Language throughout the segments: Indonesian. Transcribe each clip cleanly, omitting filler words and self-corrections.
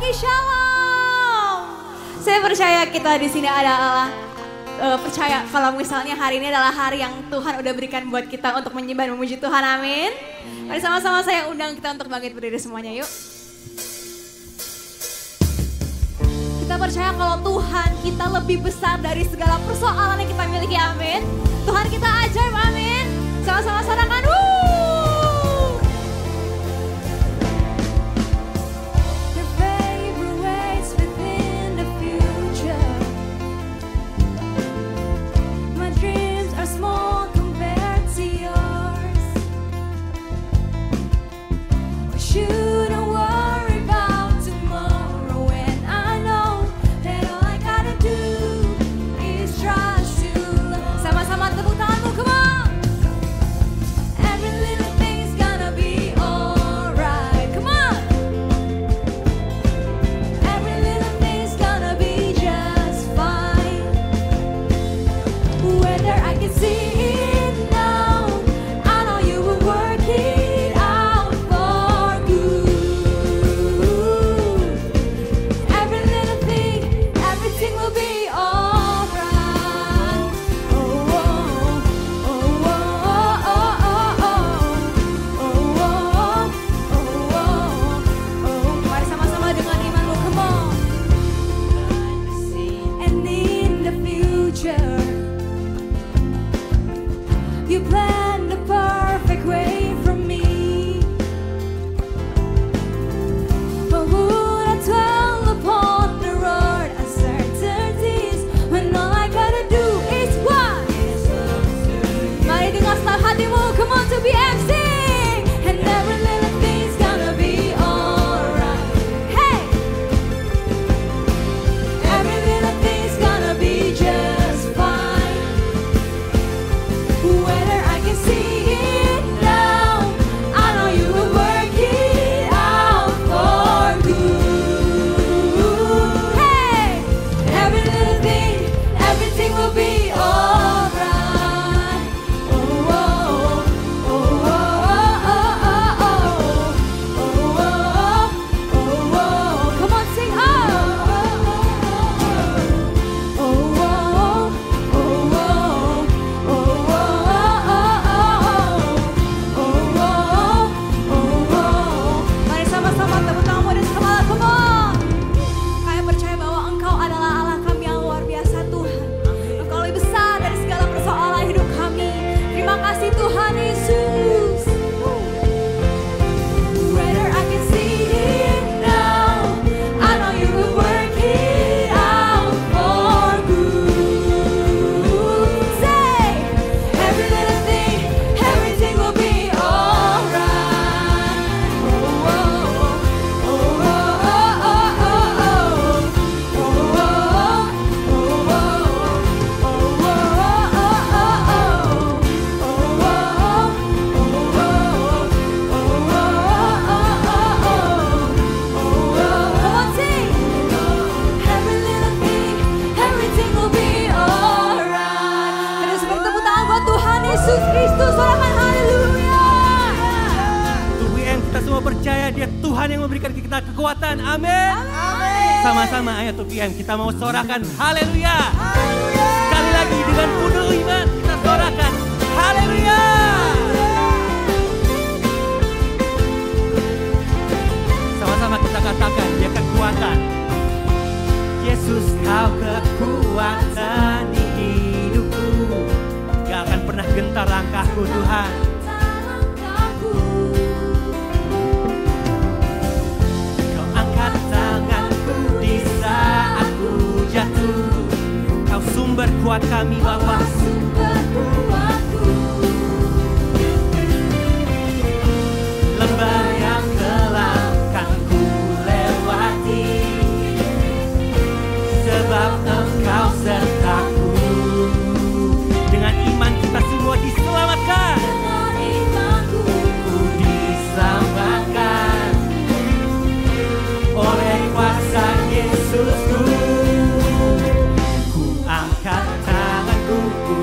lagi shalom. Saya percaya kita di sini adalah percaya kalau misalnya hari ini adalah hari yang Tuhan udah berikan buat kita untuk menyembah dan memuji Tuhan, amin. Mari sama-sama saya undang kita untuk bangkit berdiri semuanya, yuk. Kita percaya kalau Tuhan kita lebih besar dari segala persoalan yang kita miliki, amin. Tuhan kita ajaib, amin. Sama-sama sorakan, sama-sama ayo TPM kita mau sorakan haleluya. Sekali lagi dengan penuh iman kita sorakan haleluya. Sama-sama kita katakan dia kekuatan. Yesus kau kekuatan di hidupku, gak akan pernah gentar langkahku Tuhan. Sumber kuat kami Bapa, sumber kuatku. Lembah yang gelap kan ku lewati, sebab Engkau sertaku. Dengan iman kita semua diselamatkan. Dengan imanku ku diselamatkan oleh kuasa Yesusku. Angkat tanganku, ku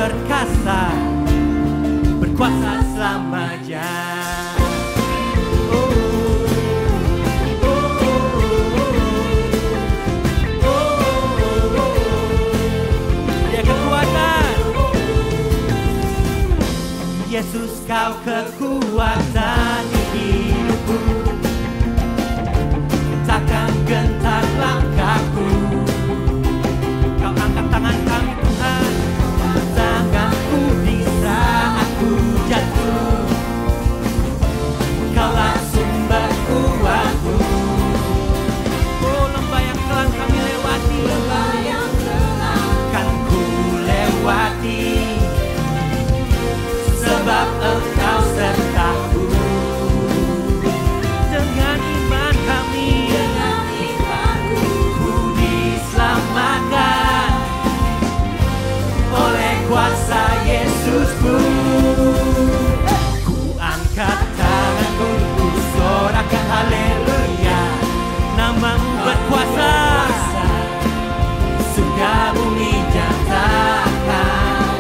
perkasa, berkuasa selamanya. Dia kekuatan. Yesus, kau kekuatan hidupku, takkan gentar langkahku. Kau angkat tangan kami Tuhan, tanganku di saat ku jatuh. Kaulah sumber kuatku. Oh, lembah yang telah kami lewati, lembah yang telah kan ku lewati, sebab Engkau sertaku. Dengan iman kami, dengan imanku, ku diselamatkan oleh kuasa Yesusku. Ku angkat tanganku, ku sorakan haleluya. Namamu berkuasa, surga bumi nyatakan.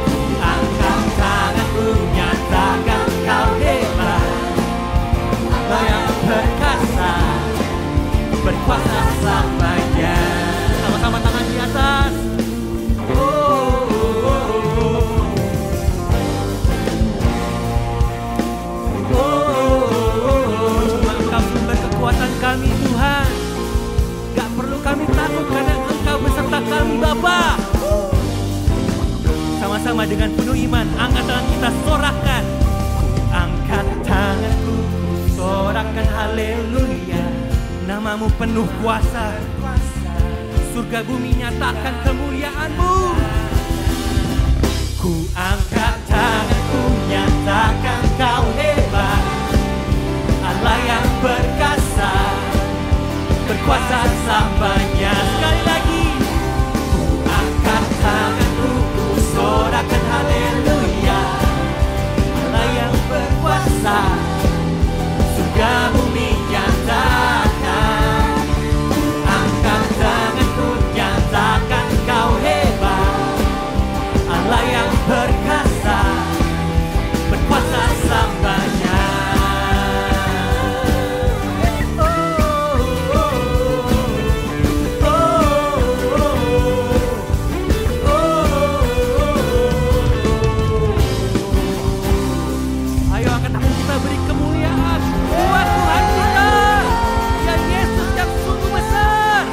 Ku angkat tanganku, nyatakan kau hebat, Allah yang perkasa, berkuasa selamanya. Sama-sama tangan di atas. Cuma Engkau sumber kekuatan kami Tuhan. Gak perlu kami takut karena Engkau beserta kami Bapa. Sama-sama dengan penuh iman, angkat tangan kita sorakan. Angkat tanganku, sorakan haleluya. Namamu penuh kuasa, surga bumi nyatakan kemuliaan-Mu. Ku angkat tanganku, nyatakan kau hebat, Allah yang perkasa, berkuasa selamanya. Sekali lagi, ku angkat tanganku, ku sorakan haleluya, Allah yang berkuasa, surga bumi nyatakan. Ku angkat tanganku, nyatakan kau hebat, Allah yang perkasa, berkuasa selamanya. Ayo angkat tangan kita, beri kemuliaan buat Tuhan kita, ya Yesus yang sungguh besar.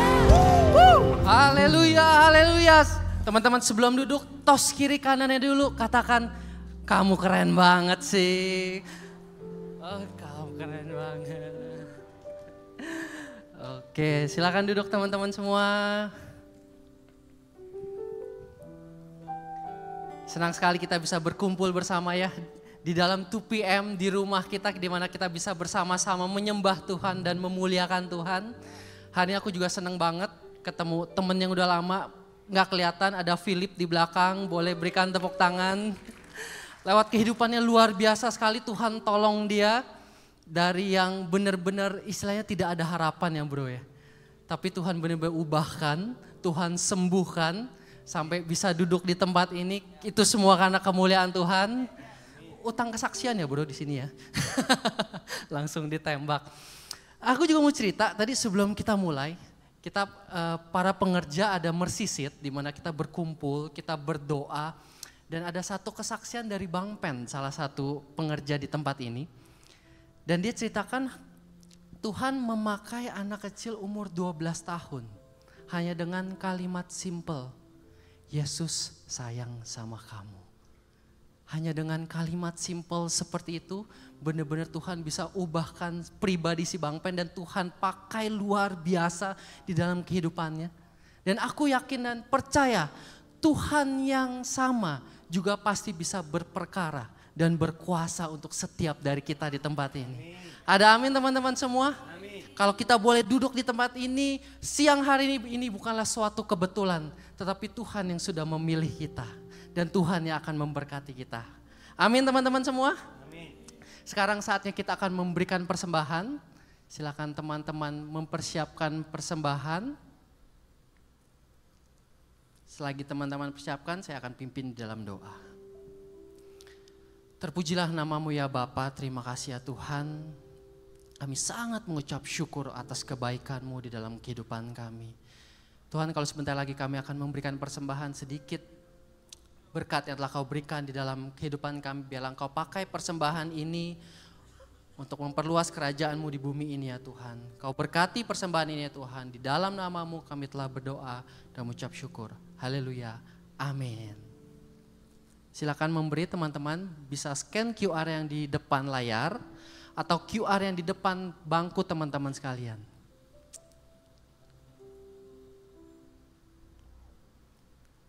Haleluya, haleluya. Teman-teman sebelum duduk, tos kiri kanannya dulu, katakan, kamu keren banget sih. Oh, kamu keren banget. Oke, silakan duduk teman-teman semua. Senang sekali kita bisa berkumpul bersama ya di dalam 2PM di rumah kita, di mana kita bisa bersama-sama menyembah Tuhan dan memuliakan Tuhan. Hari ini aku juga senang banget ketemu temen yang udah lama nggak kelihatan, ada Philip di belakang, boleh berikan tepuk tangan. Lewat kehidupannya luar biasa sekali, Tuhan tolong dia dari yang benar-benar istilahnya tidak ada harapan ya bro ya. Tapi Tuhan benar-benar ubahkan, Tuhan sembuhkan sampai bisa duduk di tempat ini, itu semua karena kemuliaan Tuhan. Utang kesaksian ya bro di sini ya. Langsung ditembak. Aku juga mau cerita tadi sebelum kita mulai, kita para pengerja ada mercy seat di mana kita berkumpul, kita berdoa, dan ada satu kesaksian dari Bang Pen, salah satu pengerja di tempat ini. Dan dia ceritakan Tuhan memakai anak kecil umur 12 tahun hanya dengan kalimat simple, Yesus sayang sama kamu. Hanya dengan kalimat simple seperti itu, benar-benar Tuhan bisa ubahkan pribadi si Bang Pen dan Tuhan pakai luar biasa di dalam kehidupannya. Dan aku yakin dan percaya Tuhan yang sama juga pasti bisa berperkara dan berkuasa untuk setiap dari kita di tempat ini. Ada amin teman-teman semua? Amin. Kalau kita boleh duduk di tempat ini siang hari ini bukanlah suatu kebetulan, tetapi Tuhan yang sudah memilih kita. Dan Tuhan yang akan memberkati kita. Amin teman-teman semua. Amin. Sekarang saatnya kita akan memberikan persembahan. Silakan teman-teman mempersiapkan persembahan. Selagi teman-teman persiapkan, saya akan pimpin di dalam doa. Terpujilah namamu ya Bapa, terima kasih ya Tuhan. Kami sangat mengucap syukur atas kebaikan-Mu di dalam kehidupan kami. Tuhan, kalau sebentar lagi kami akan memberikan persembahan sedikit berkat yang telah Kau berikan di dalam kehidupan kami. Biarlah Kau pakai persembahan ini untuk memperluas kerajaan-Mu di bumi ini ya Tuhan. Kau berkati persembahan ini ya Tuhan. Di dalam nama-Mu kami telah berdoa dan mengucap syukur. Haleluya. Amin. Silakan memberi teman-teman, bisa scan QR yang di depan layar atau QR yang di depan bangku teman-teman sekalian.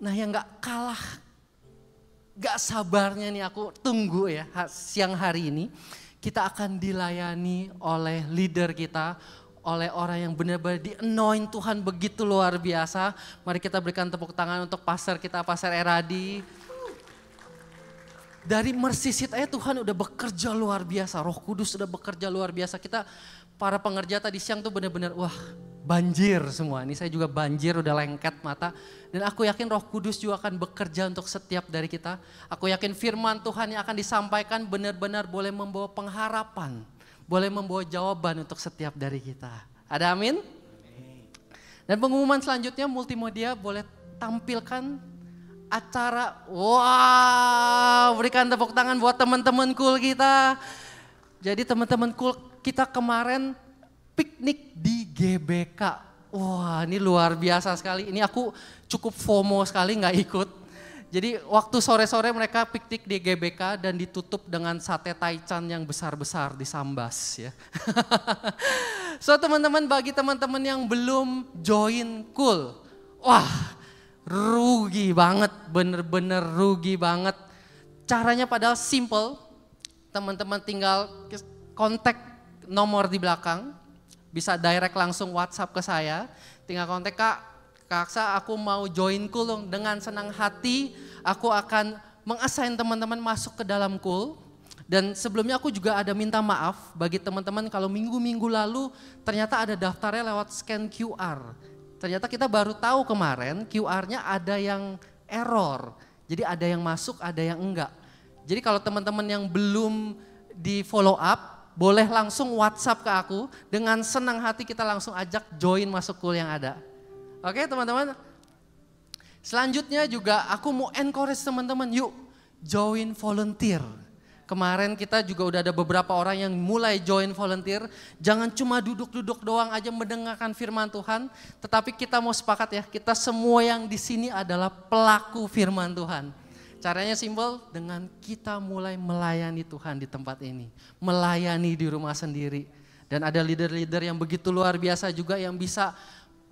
Nah, yang gak sabarnya nih aku tunggu ya siang hari ini. Kita akan dilayani oleh leader kita, oleh orang yang benar-benar di-anoint Tuhan begitu luar biasa. Mari kita berikan tepuk tangan untuk pastor kita, Pastor Eradi. Dari Mercy Seat aja Tuhan udah bekerja luar biasa, Roh Kudus udah bekerja luar biasa. Kita para pengerja tadi siang tuh benar-benar wah banjir semua. Ini saya juga banjir, udah lengket mata. Dan aku yakin Roh Kudus juga akan bekerja untuk setiap dari kita. Aku yakin firman Tuhan yang akan disampaikan benar-benar boleh membawa pengharapan. Boleh membawa jawaban untuk setiap dari kita. Ada amin? Dan pengumuman selanjutnya multimedia boleh tampilkan acara. Wow, berikan tepuk tangan buat teman-teman cool kita. Jadi teman-teman cool kita kemarin piknik di GBK. Wah, ini luar biasa sekali. Ini aku cukup FOMO sekali nggak ikut. Jadi waktu sore-sore mereka piknik di GBK dan ditutup dengan sate taichan yang besar-besar disambas ya. So teman-teman, bagi teman-teman yang belum join cool, wah rugi banget, bener-bener rugi banget. Caranya padahal simple, teman-teman tinggal kontak nomor di belakang, bisa direct langsung WhatsApp ke saya, tinggal kontak Kak Aksa, aku mau join cool dong. Dengan senang hati aku akan mengassign teman-teman masuk ke dalam cool. Dan sebelumnya aku juga ada minta maaf bagi teman-teman kalau minggu-minggu lalu ternyata ada daftarnya lewat scan QR. Ternyata kita baru tahu kemarin QR-nya ada yang error. Jadi ada yang masuk, ada yang enggak. Jadi kalau teman-teman yang belum di follow up, boleh langsung WhatsApp ke aku. Dengan senang hati kita langsung ajak join masuk cool yang ada. Oke teman-teman, selanjutnya juga aku mau encourage teman-teman, yuk join volunteer. Kemarin kita juga udah ada beberapa orang yang mulai join volunteer. Jangan cuma duduk-duduk doang aja mendengarkan firman Tuhan, tetapi kita mau sepakat ya, kita semua yang di sini adalah pelaku firman Tuhan. Caranya simpel, dengan kita mulai melayani Tuhan di tempat ini, melayani di rumah sendiri. Dan ada leader-leader yang begitu luar biasa juga yang bisa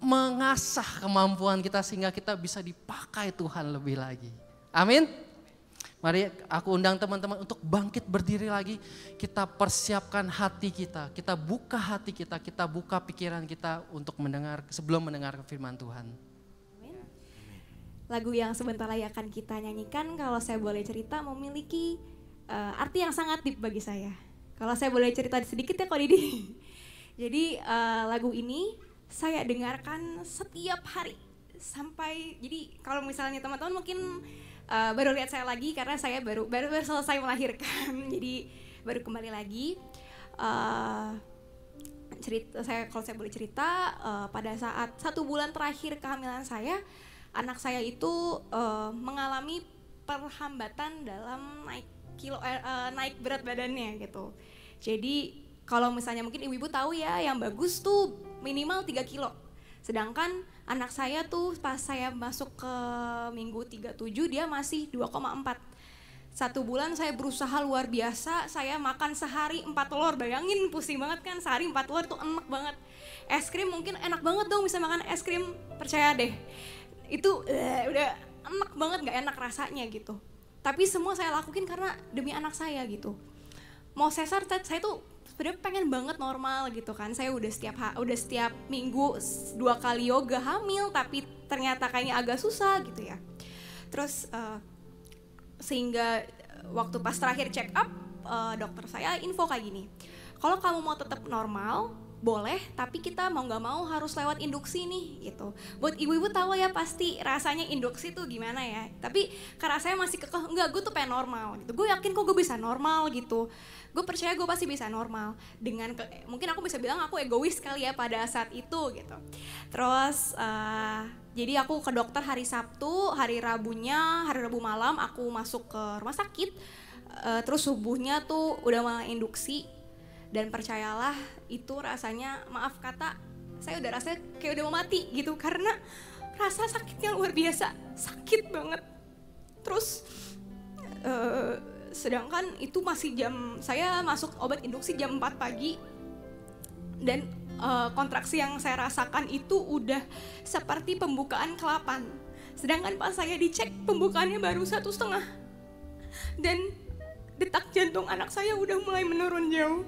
mengasah kemampuan kita sehingga kita bisa dipakai Tuhan lebih lagi. Amin. Mari aku undang teman-teman untuk bangkit berdiri lagi. Kita persiapkan hati kita, kita buka hati kita buka pikiran kita untuk mendengar sebelum mendengar firman Tuhan. Amin. Lagu yang sebentar lagi akan kita nyanyikan, kalau saya boleh cerita, memiliki arti yang sangat deep bagi saya. Kalau saya boleh cerita sedikit ya Kak Didi. Jadi lagu ini saya dengarkan setiap hari sampai, jadi kalau misalnya teman-teman mungkin baru lihat saya lagi karena saya baru selesai melahirkan, jadi baru kembali lagi. Kalau saya boleh cerita, pada saat 1 bulan terakhir kehamilan saya, anak saya itu mengalami perhambatan dalam naik berat badannya gitu. Jadi kalau misalnya mungkin ibu-ibu tahu ya, yang bagus tuh minimal 3 kilo. Sedangkan anak saya tuh pas saya masuk ke minggu 37 dia masih 2,4. 1 bulan saya berusaha luar biasa, saya makan sehari 4 telur, bayangin pusing banget kan, sehari 4 telur tuh enak banget. Es krim mungkin enak banget dong bisa makan es krim, percaya deh. Itu udah enak banget, gak enak rasanya gitu. Tapi semua saya lakuin karena demi anak saya gitu. Mau sesar saya tuh sebenarnya pengen banget normal gitu kan. Saya udah setiap minggu 2 kali yoga hamil, tapi ternyata kayaknya agak susah gitu ya. Terus sehingga waktu pas terakhir check up, dokter saya info kayak gini. Kalau kamu mau tetap normal boleh, tapi kita mau nggak mau harus lewat induksi nih gitu. Buat ibu-ibu tahu ya pasti rasanya induksi tuh gimana ya. Tapi karena saya masih kekeh, enggak, gue tuh pengen normal gitu. Gue yakin kok gue bisa normal gitu. Gue percaya gue pasti bisa normal. Mungkin aku bisa bilang aku egois kali ya pada saat itu gitu. Terus jadi aku ke dokter hari Sabtu, hari Rabu malam aku masuk ke rumah sakit. Terus subuhnya tuh udah mulai induksi. Dan percayalah itu rasanya, maaf kata, saya udah rasanya kayak udah mau mati gitu. Karena rasa sakitnya luar biasa, sakit banget. Terus sedangkan itu masih saya masuk obat induksi jam 4 pagi. Dan kontraksi yang saya rasakan itu udah seperti pembukaan ke-8. Sedangkan pas saya dicek pembukaannya baru 1,5. Dan detak jantung anak saya udah mulai menurun jauh.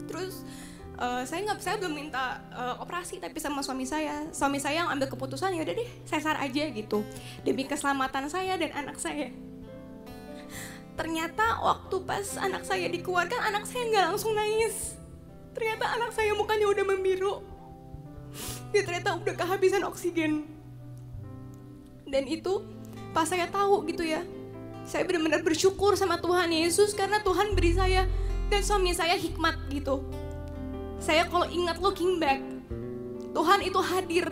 Terus saya belum minta operasi, tapi sama suami saya yang ambil keputusan, ya udah deh sesar aja gitu demi keselamatan saya dan anak saya. Ternyata waktu pas anak saya dikeluarkan, anak saya nggak langsung nangis. Ternyata anak saya mukanya udah membiru. Dia ternyata udah kehabisan oksigen. Dan itu pas saya tahu gitu ya, saya benar-benar bersyukur sama Tuhan Yesus karena Tuhan beri saya dan suami saya hikmat gitu. Saya kalau ingat looking back, Tuhan itu hadir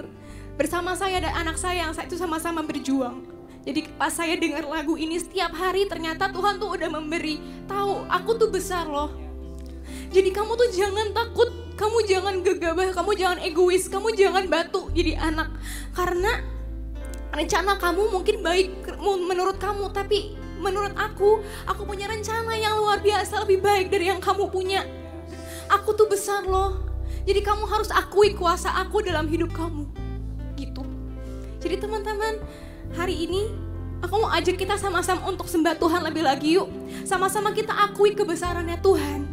bersama saya dan anak saya yang saat itu sama-sama berjuang. Jadi pas saya dengar lagu ini setiap hari, ternyata Tuhan tuh udah memberi tahu, aku tuh besar loh. Jadi kamu tuh jangan takut, kamu jangan gegabah, kamu jangan egois, kamu jangan batu jadi anak. Karena rencana kamu mungkin baik menurut kamu, tapi menurut aku punya rencana yang luar biasa lebih baik dari yang kamu punya. Aku tuh besar loh. Jadi kamu harus akui kuasa aku dalam hidup kamu. Gitu. Jadi teman-teman, hari ini aku mau ajak kita sama-sama untuk sembah Tuhan lebih lagi yuk. Sama-sama kita akui kebesarannya Tuhan.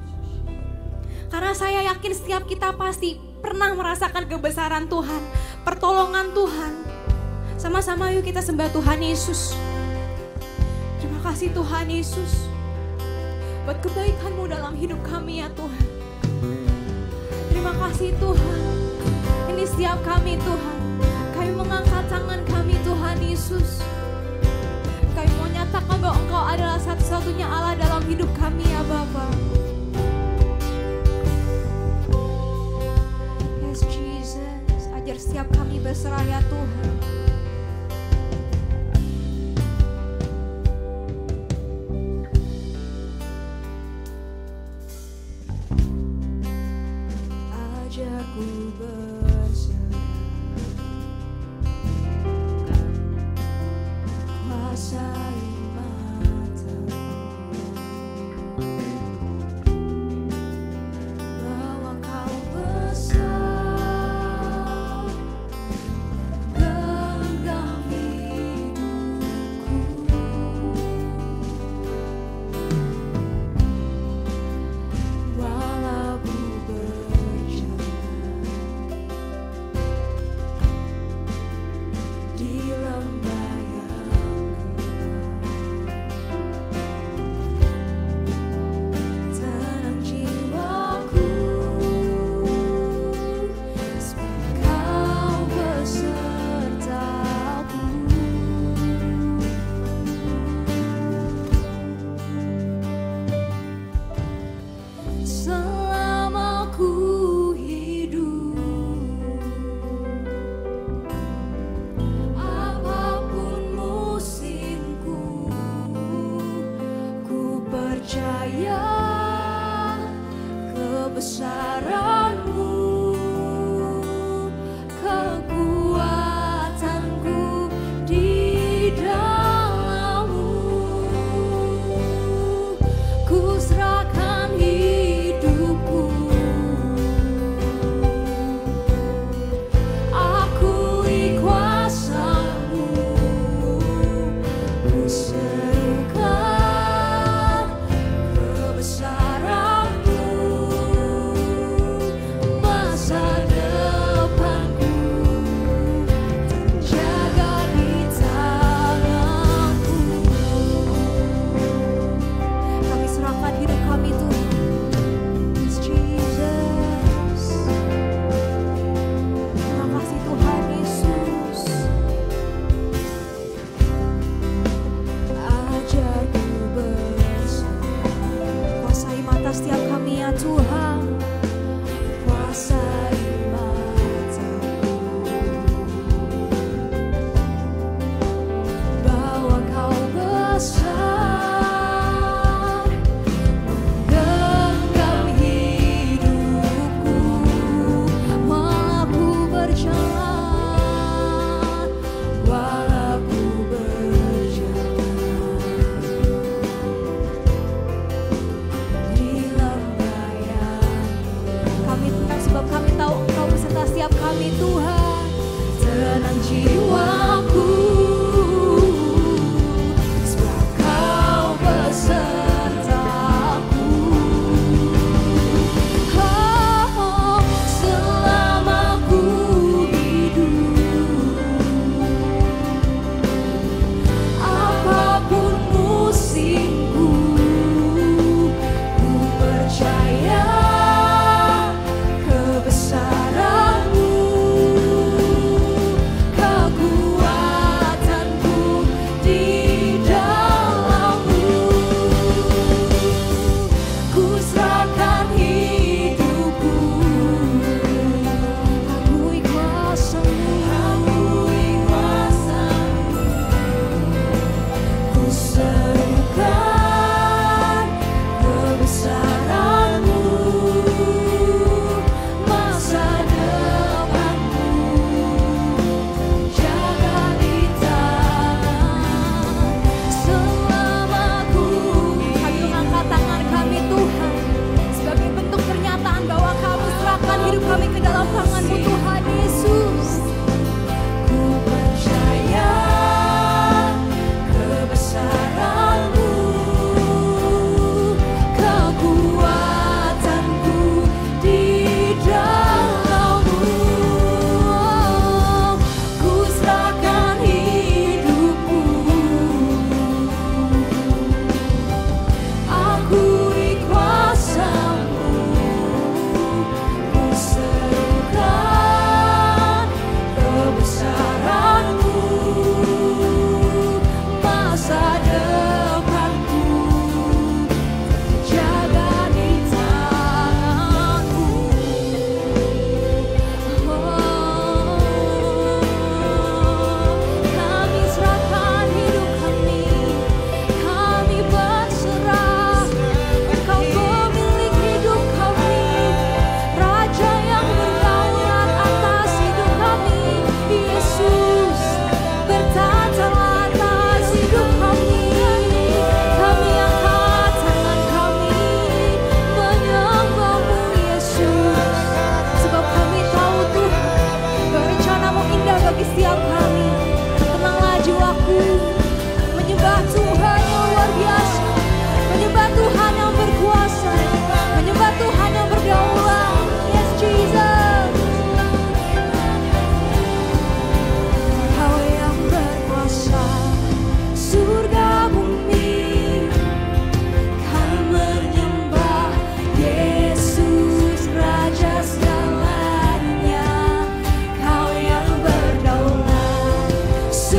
Karena saya yakin setiap kita pasti pernah merasakan kebesaran Tuhan, pertolongan Tuhan. Sama-sama yuk kita sembah Tuhan Yesus. Terima kasih Tuhan Yesus buat kebaikan-Mu dalam hidup kami ya Tuhan. Terima kasih Tuhan. Ini setiap kami Tuhan. Kami mengangkat tangan kami Tuhan Yesus. Kami mau nyatakan bahwa Engkau adalah satu-satunya Allah dalam hidup kami ya Bapa. Yes Jesus. Ajar setiap kami berserah ya Tuhan. Ajarku berserah, kuasai matamu, bahwa Kau besar.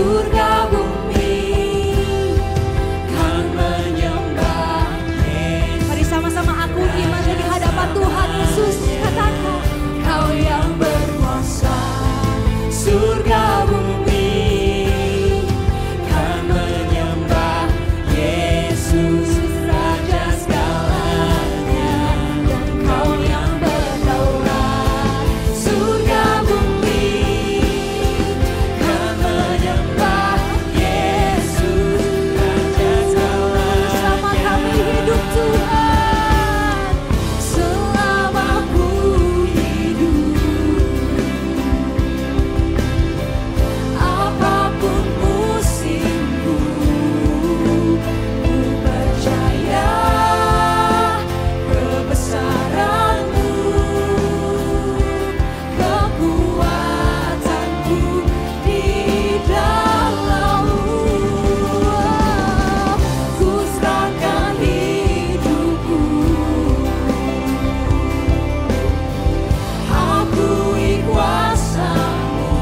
surga bumi kan menyembah Yesus. Mari sama-sama aku iman di hadapan Tuhan Yesus. Katakan, Kau yang berkuasa, surga bumi kan menyembah Yesus, Raja segalanya, dan Kau yang berdaulat. Surga bumi kan menyembah Yesus, Raja segalanya. Selama kami hidup Tuhan, selama ku hidup, apapun musimku, ku percaya kebesaran-Mu, kekuatan-Ku di dalam-Mu. Ku serahkan hidupku, akui kuasa-Mu,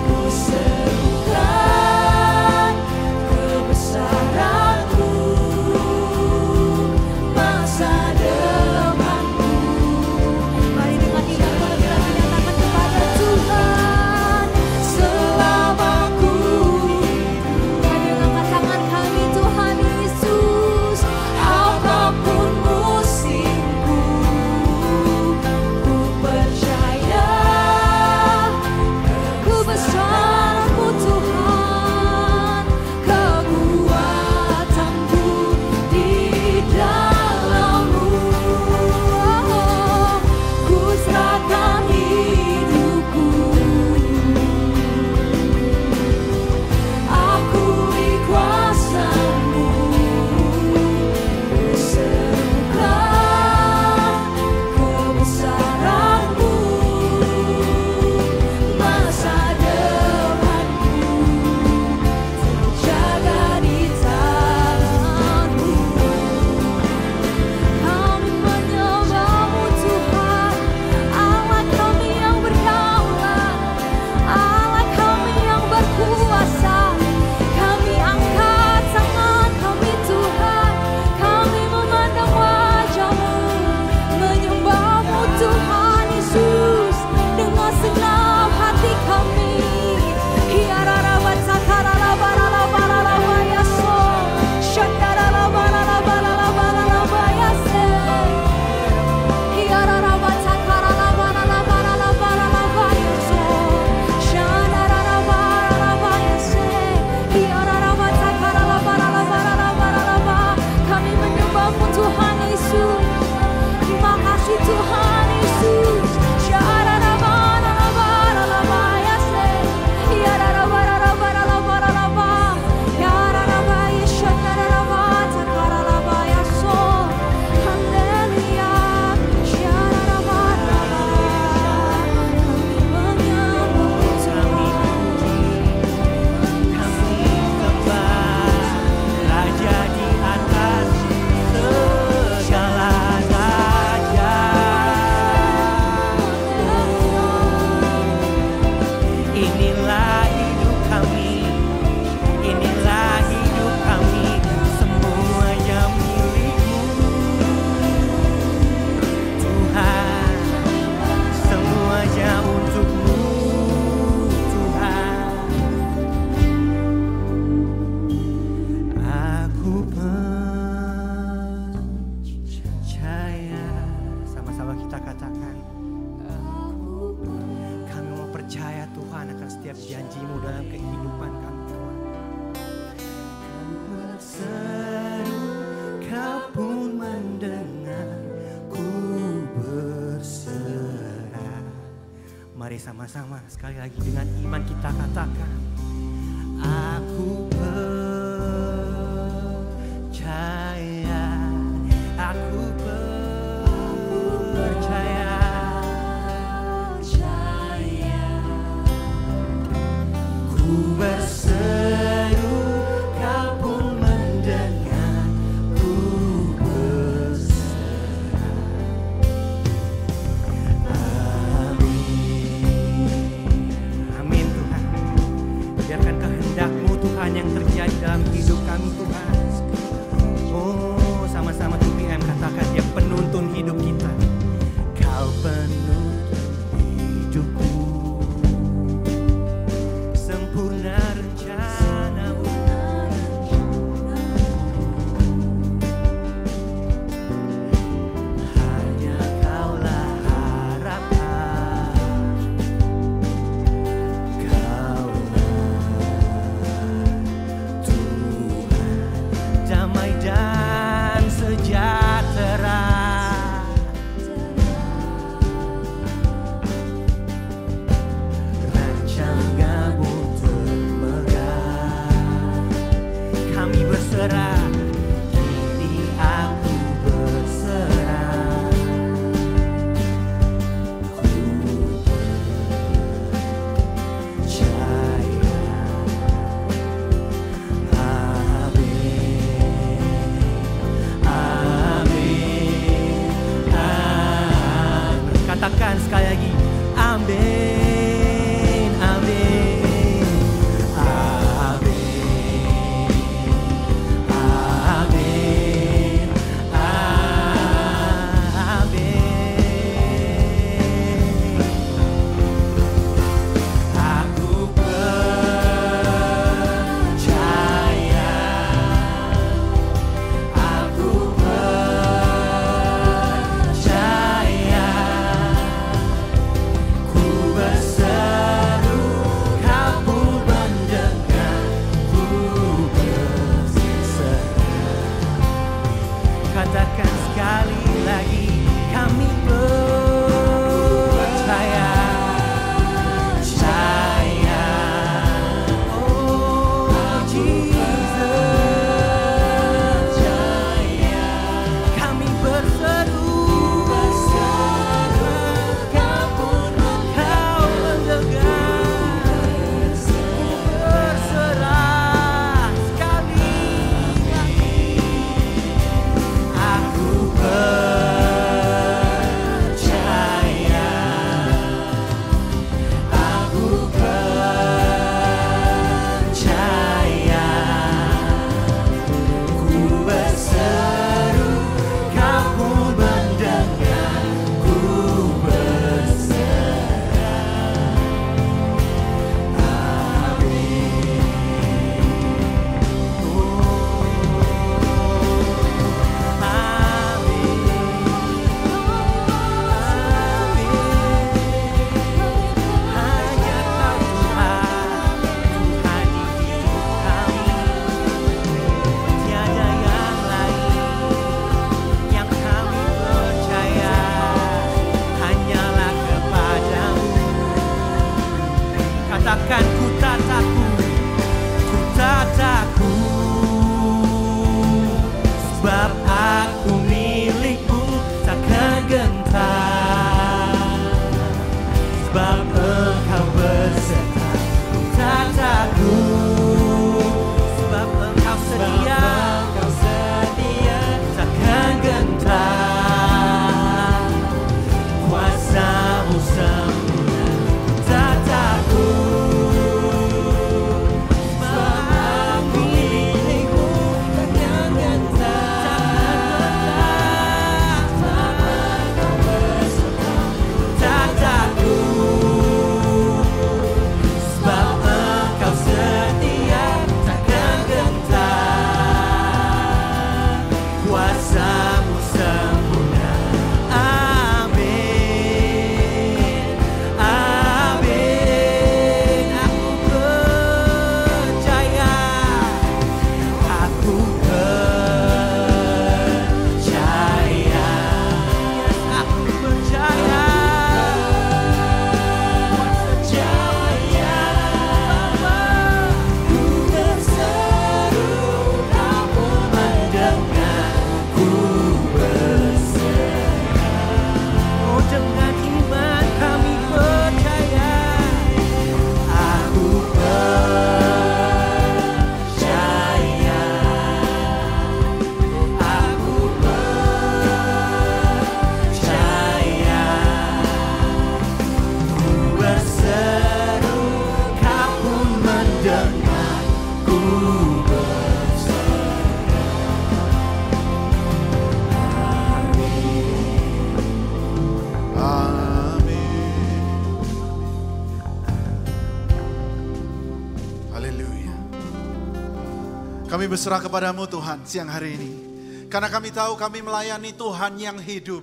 ku serukan kebesaran-Mu, masa depanku. Mari dengan iman boleh kita menyatakan kepada Tuhan, selama ku hidup. Kami angkat tangan kami Tuhan Yesus, apapun musimku, ku percaya kebesaran-Mu Tuhan, kekuatan-Ku di dalam-Mu. Ku serahkan hidupku, akui kuasa-Mu, ku serukan kebesaran-Mu, masa depanku terjaga di tangan-Mu. Kami menyembah-Mu Tuhan, Allah kami yang berdaulat, Allah kami yang berkuasa. Kami angkat tangan kami Tuhan, kami memandang wajah-Mu, menyembah-Mu Tuhan Yesus dengan segenap hati kami. Kami menyembah-Mu Tuhan Yesus. Terima kasih Tuhan Yesus. Raja di atas segala raja. Inilah hidup kami, inilah hidup kami, semuanya milik-Mu Tuhan, semuanya untuk-Mu Tuhan. Aku percaya, sama-sama kita katakan, kami mau percaya Tuhan akan setiap janji-Mu dalam kehidupan kami Tuhan. Ku berseru, Kau pun mendengar, ku berserah. Mari sama-sama sekali lagi dengan iman kita katakan, aku percaya, aku percaya, ku berseru, Kau pun mendengar, ku berserah. Amin. Amin Tuhan. Biarkan kehendak-Mu Tuhan yang terjadi dalam hidup kami Tuhan. Oh, sama-sama 2PM katakan Dia penuntun hidup kita. Kau penuntun hidupku, sempurna rencana-Mu. Hanya Kaulah harapan, Kaulah Tuhan Haleluya. Kami berserah kepadamu Tuhan siang hari ini. Karena kami tahu kami melayani Tuhan yang hidup.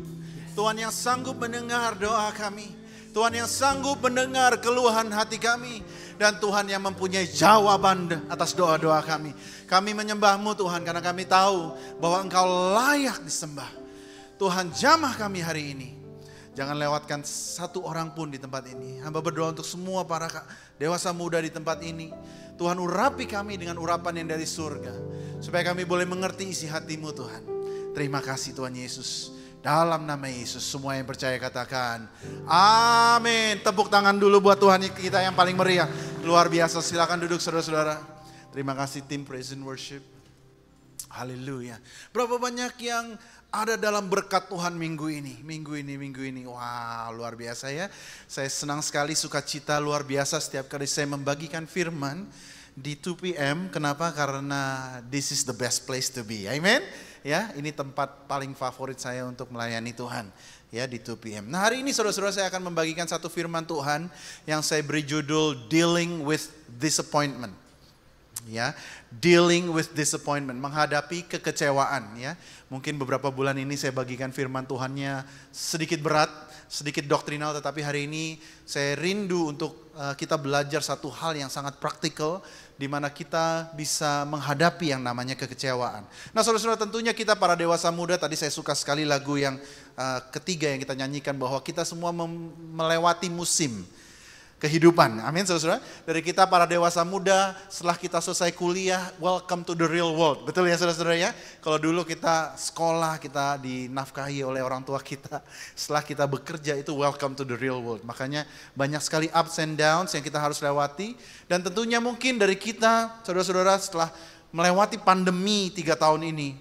Tuhan yang sanggup mendengar doa kami. Tuhan yang sanggup mendengar keluhan hati kami. Dan Tuhan yang mempunyai jawaban atas doa-doa kami. Kami menyembah-Mu Tuhan karena kami tahu bahwa Engkau layak disembah. Tuhan jamah kami hari ini. Jangan lewatkan satu orang pun di tempat ini. Hamba berdoa untuk semua para dewasa muda di tempat ini. Tuhan urapi kami dengan urapan yang dari surga. Supaya kami boleh mengerti isi hati-Mu Tuhan. Terima kasih Tuhan Yesus. Dalam nama Yesus semua yang percaya katakan amin. Tepuk tangan dulu buat Tuhan kita yang paling meriah. Luar biasa, silakan duduk saudara-saudara. Terima kasih tim Praise and Worship. Haleluya. Berapa banyak yang ada dalam berkat Tuhan minggu ini. Wah, luar biasa ya. Saya senang sekali, sukacita luar biasa setiap kali saya membagikan firman di 2 PM. Kenapa? Karena this is the best place to be. Amen. Ya, ini tempat paling favorit saya untuk melayani Tuhan. Ya, di 2 PM. Nah, hari ini saudara-saudara saya akan membagikan satu firman Tuhan yang saya beri judul Dealing with Disappointment. Ya, dealing with disappointment, menghadapi kekecewaan ya. Mungkin beberapa bulan ini saya bagikan firman Tuhannya sedikit berat, sedikit doktrinal, tetapi hari ini saya rindu untuk kita belajar satu hal yang sangat praktikal di mana kita bisa menghadapi yang namanya kekecewaan. Nah, saudara-saudara, tentunya kita para dewasa muda, tadi saya suka sekali lagu yang ketiga yang kita nyanyikan bahwa kita semua melewati musim kehidupan. Amin, saudara-saudara. Dari kita para dewasa muda, setelah kita selesai kuliah, welcome to the real world. Betul ya saudara-saudara ya? Kalau dulu kita sekolah, kita dinafkahi oleh orang tua kita. Setelah kita bekerja itu welcome to the real world. Makanya banyak sekali ups and downs yang kita harus lewati. Dan tentunya mungkin dari kita, saudara-saudara, setelah melewati pandemi 3 tahun ini,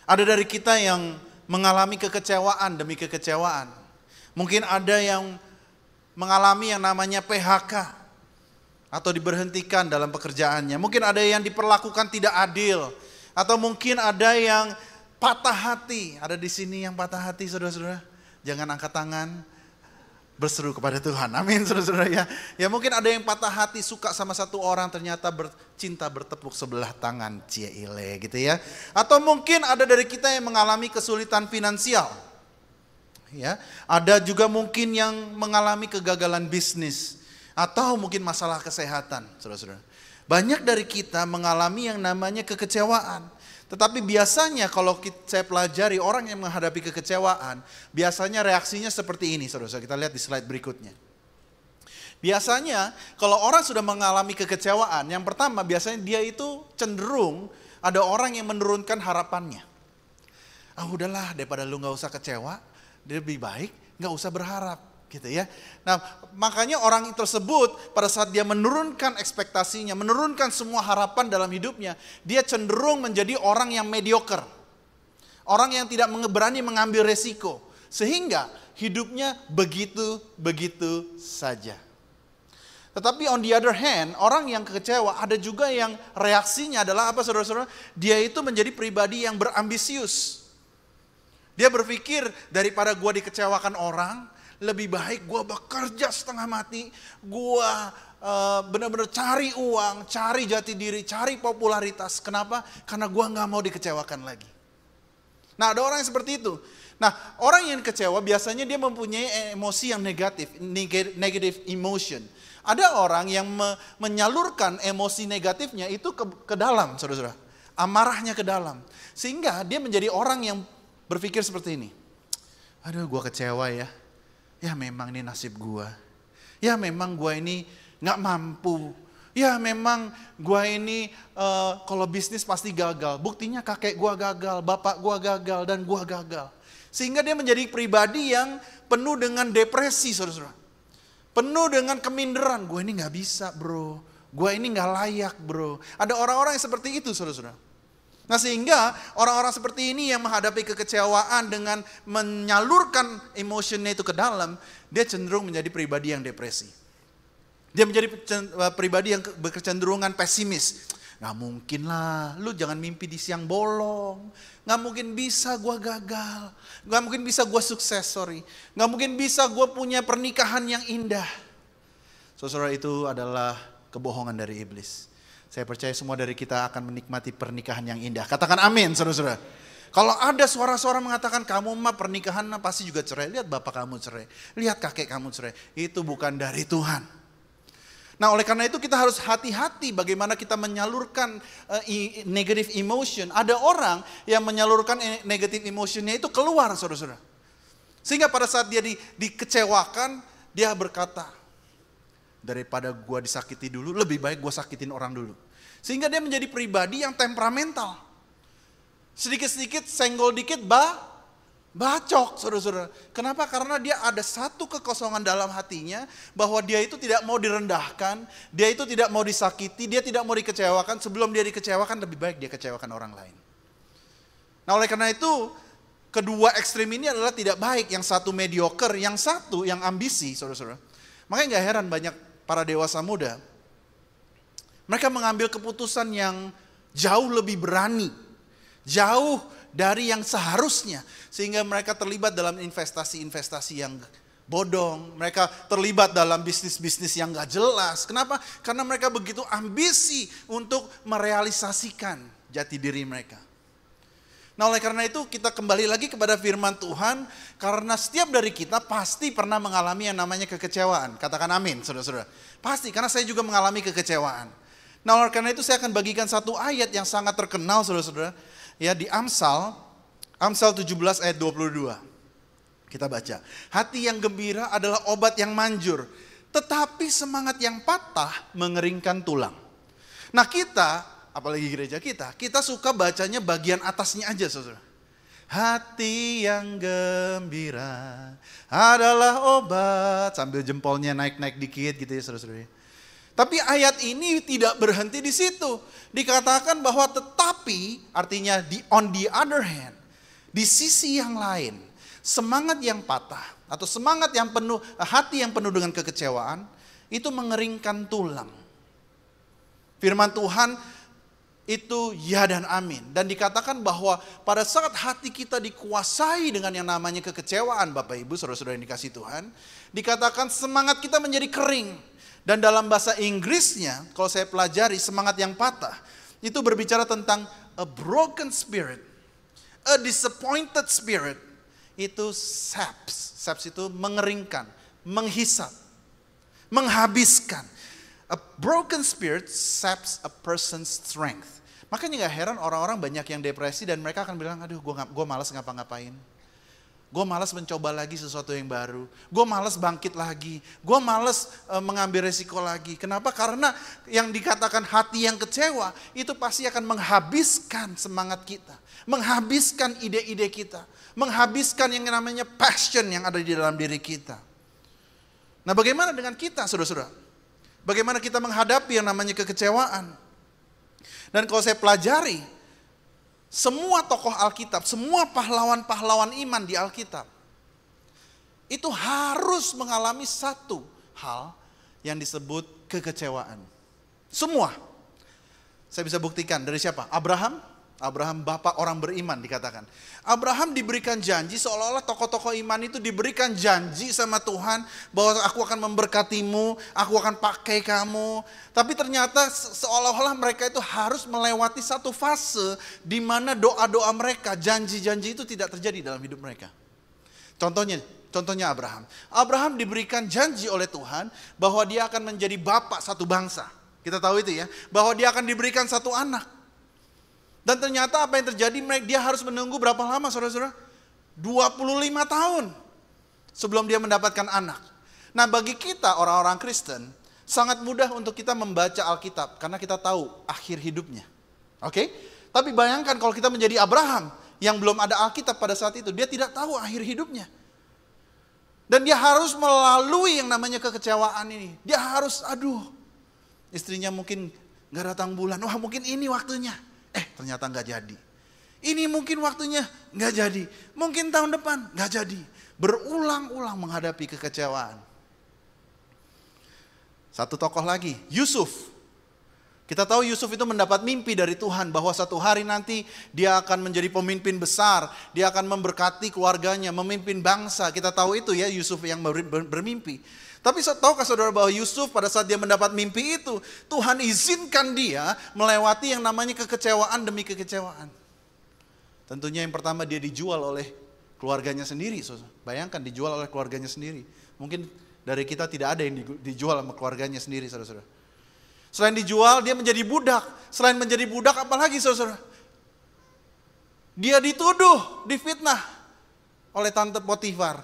ada dari kita yang mengalami kekecewaan demi kekecewaan. Mungkin ada yang mengalami yang namanya PHK atau diberhentikan dalam pekerjaannya. Mungkin ada yang diperlakukan tidak adil atau mungkin ada yang patah hati. Ada di sini yang patah hati saudara-saudara. Jangan angkat tangan, berseru kepada Tuhan. Amin saudara-saudara ya. Ya mungkin ada yang patah hati suka sama satu orang ternyata cinta bertepuk sebelah tangan, ciele gitu ya. Atau mungkin ada dari kita yang mengalami kesulitan finansial. Ya, ada juga mungkin yang mengalami kegagalan bisnis atau mungkin masalah kesehatan, saudara-saudara. Banyak dari kita mengalami yang namanya kekecewaan. Tetapi biasanya kalau saya pelajari orang yang menghadapi kekecewaan, biasanya reaksinya seperti ini, saudara-saudara. Kita lihat di slide berikutnya. Biasanya kalau orang sudah mengalami kekecewaan, yang pertama biasanya dia itu cenderung ada orang yang menurunkan harapannya. Ah udahlah, daripada lu gak usah kecewa, dia lebih baik gak usah berharap gitu ya. Nah makanya orang tersebut pada saat dia menurunkan ekspektasinya, menurunkan semua harapan dalam hidupnya, dia cenderung menjadi orang yang mediocre. Orang yang tidak berani mengambil resiko. Sehingga hidupnya begitu-begitu saja. Tetapi on the other hand, orang yang kecewa ada juga yang reaksinya adalah apa saudara-saudara? Dia itu menjadi pribadi yang berambisius. Dia berpikir daripada gue dikecewakan orang, lebih baik gue bekerja setengah mati, gue benar-benar cari uang, cari jati diri, cari popularitas. Kenapa? Karena gue gak mau dikecewakan lagi. Nah ada orang yang seperti itu. Nah orang yang kecewa biasanya dia mempunyai emosi yang negatif, negative emotion. Ada orang yang menyalurkan emosi negatifnya itu ke dalam, saudara-saudara. Amarahnya ke dalam. Sehingga dia menjadi orang yang berpikir seperti ini, aduh gue kecewa ya, ya memang ini nasib gue, ya memang gue ini gak mampu, ya memang gue ini kalau bisnis pasti gagal, buktinya kakek gue gagal, bapak gue gagal, dan gue gagal. Sehingga dia menjadi pribadi yang penuh dengan depresi saudara-saudara, penuh dengan keminderan, gue ini gak bisa bro, gue ini gak layak bro. Ada orang-orang yang seperti itu saudara-saudara. Nah sehingga orang-orang seperti ini yang menghadapi kekecewaan dengan menyalurkan emosinya itu ke dalam, dia cenderung menjadi pribadi yang depresi. Dia menjadi pribadi yang berkecenderungan pesimis. Gak mungkin lah, lu jangan mimpi di siang bolong. Gak mungkin bisa gue gagal. Gak mungkin bisa gue sukses, Gak mungkin bisa gue punya pernikahan yang indah. Saudara itu adalah kebohongan dari iblis. Saya percaya semua dari kita akan menikmati pernikahan yang indah. Katakan amin, saudara-saudara. Kalau ada suara-suara mengatakan kamu mah pernikahan pasti juga cerai. Lihat bapak kamu cerai, lihat kakek kamu cerai. Itu bukan dari Tuhan. Nah oleh karena itu kita harus hati-hati bagaimana kita menyalurkan negative emotion. Ada orang yang menyalurkan negative emotionnya itu keluar, saudara-saudara. Sehingga pada saat dia dikecewakan, dia berkata, daripada gua disakiti dulu, lebih baik gua sakitin orang dulu. Sehingga dia menjadi pribadi yang temperamental. Sedikit-sedikit senggol dikit bacok, saudara-saudara. Kenapa? Karena dia ada satu kekosongan dalam hatinya bahwa dia itu tidak mau direndahkan, dia itu tidak mau disakiti, dia tidak mau dikecewakan. Sebelum dia dikecewakan, lebih baik dia kecewakan orang lain. Nah oleh karena itu, kedua ekstrim ini adalah tidak baik. Yang satu mediocre, yang satu yang ambisi, saudara-saudara. Makanya gak heran banyak para dewasa muda, mereka mengambil keputusan yang jauh lebih berani, jauh dari yang seharusnya. Sehingga mereka terlibat dalam investasi-investasi yang bodong, mereka terlibat dalam bisnis-bisnis yang gak jelas. Kenapa? Karena mereka begitu ambisi untuk merealisasikan jati diri mereka. Nah oleh karena itu kita kembali lagi kepada firman Tuhan. Karena setiap dari kita pasti pernah mengalami yang namanya kekecewaan. Katakan amin, saudara-saudara. Pasti, karena saya juga mengalami kekecewaan. Nah oleh karena itu saya akan bagikan satu ayat yang sangat terkenal, saudara-saudara. Ya di Amsal 17 ayat 22. Kita baca. Hati yang gembira adalah obat yang manjur. Tetapi semangat yang patah mengeringkan tulang. Nah kita, apalagi gereja kita suka bacanya bagian atasnya aja, saudara. Hati yang gembira adalah obat. Sambil jempolnya naik-naik dikit gitu ya, saudara-saudara. Tapi ayat ini tidak berhenti di situ. Dikatakan bahwa tetapi, artinya on the other hand, di sisi yang lain, semangat yang patah atau semangat yang penuh, hati yang penuh dengan kekecewaan, itu mengeringkan tulang. Firman Tuhan itu ya dan amin. Dan dikatakan bahwa pada saat hati kita dikuasai dengan yang namanya kekecewaan, Bapak Ibu, saudara-saudara yang dikasih Tuhan, dikatakan semangat kita menjadi kering. Dan dalam bahasa Inggrisnya, kalau saya pelajari semangat yang patah, itu berbicara tentang a broken spirit, a disappointed spirit, itu saps. Saps itu mengeringkan, menghisap, menghabiskan. A broken spirit saps a person's strength. Makanya gak heran orang-orang banyak yang depresi dan mereka akan bilang, aduh gue malas ngapa-ngapain. Gue malas mencoba lagi sesuatu yang baru. Gue malas bangkit lagi. Gue malas mengambil resiko lagi. Kenapa? Karena yang dikatakan hati yang kecewa itu pasti akan menghabiskan semangat kita. Menghabiskan ide-ide kita. Menghabiskan yang namanya passion yang ada di dalam diri kita. Nah bagaimana dengan kita, saudara-saudara? Bagaimana kita menghadapi yang namanya kekecewaan? Dan kalau saya pelajari, semua tokoh Alkitab, semua pahlawan-pahlawan iman di Alkitab, itu harus mengalami satu hal yang disebut kekecewaan. Semua. Saya bisa buktikan dari siapa? Abraham bapak orang beriman dikatakan. Abraham diberikan janji, seolah-olah tokoh-tokoh iman itu diberikan janji sama Tuhan bahwa aku akan memberkatimu, aku akan pakai kamu. Tapi ternyata seolah-olah mereka itu harus melewati satu fase di mana doa-doa mereka, janji-janji itu tidak terjadi dalam hidup mereka. Contohnya Abraham. Abraham diberikan janji oleh Tuhan bahwa dia akan menjadi bapak satu bangsa. Kita tahu itu ya, bahwa dia akan diberikan satu anak. Dan ternyata apa yang terjadi, dia harus menunggu berapa lama saudara-saudara? 25 tahun sebelum dia mendapatkan anak. Nah bagi kita orang-orang Kristen, sangat mudah untuk kita membaca Alkitab karena kita tahu akhir hidupnya. Oke? Tapi bayangkan kalau kita menjadi Abraham yang belum ada Alkitab pada saat itu, dia tidak tahu akhir hidupnya. Dan dia harus melalui yang namanya kekecewaan ini. Dia harus, istrinya mungkin gak datang bulan, wah mungkin ini waktunya. Ternyata gak jadi. Ini mungkin waktunya gak jadi. Mungkin tahun depan gak jadi. Berulang-ulang menghadapi kekecewaan. Satu tokoh lagi, Yusuf. Kita tahu Yusuf itu mendapat mimpi dari Tuhan bahwa satu hari nanti dia akan menjadi pemimpin besar. Dia akan memberkati keluarganya, memimpin bangsa. Kita tahu itu ya, Yusuf yang bermimpi. Tapi tahukah saudara bahwa Yusuf pada saat dia mendapat mimpi itu, Tuhan izinkan dia melewati yang namanya kekecewaan demi kekecewaan. Tentunya yang pertama dia dijual oleh keluarganya sendiri. Bayangkan dijual oleh keluarganya sendiri. Mungkin dari kita tidak ada yang dijual sama keluarganya sendiri, saudara-saudara. Selain dijual, dia menjadi budak. Selain menjadi budak, apalagi saudara-saudara? Dia dituduh, difitnah oleh tante Potifar.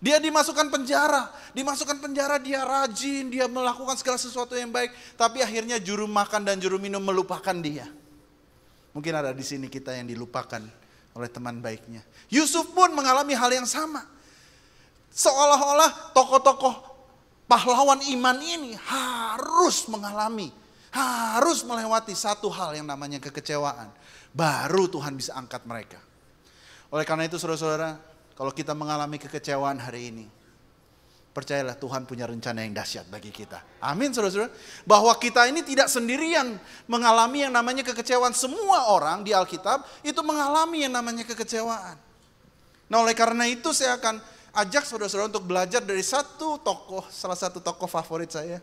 Dia dimasukkan penjara. Dimasukkan penjara, dia rajin, dia melakukan segala sesuatu yang baik. Tapi akhirnya juru makan dan juru minum melupakan dia. Mungkin ada di sini kita yang dilupakan oleh teman baiknya. Yusuf pun mengalami hal yang sama. Seolah-olah tokoh-tokoh pahlawan iman ini harus melewati satu hal yang namanya kekecewaan. Baru Tuhan bisa angkat mereka. Oleh karena itu saudara-saudara, kalau kita mengalami kekecewaan hari ini, percayalah Tuhan punya rencana yang dahsyat bagi kita. Amin saudara-saudara. Bahwa kita ini tidak sendirian mengalami yang namanya kekecewaan. Semua orang di Alkitab itu mengalami yang namanya kekecewaan. Nah oleh karena itu saya akan ajak saudara-saudara untuk belajar dari salah satu tokoh favorit saya.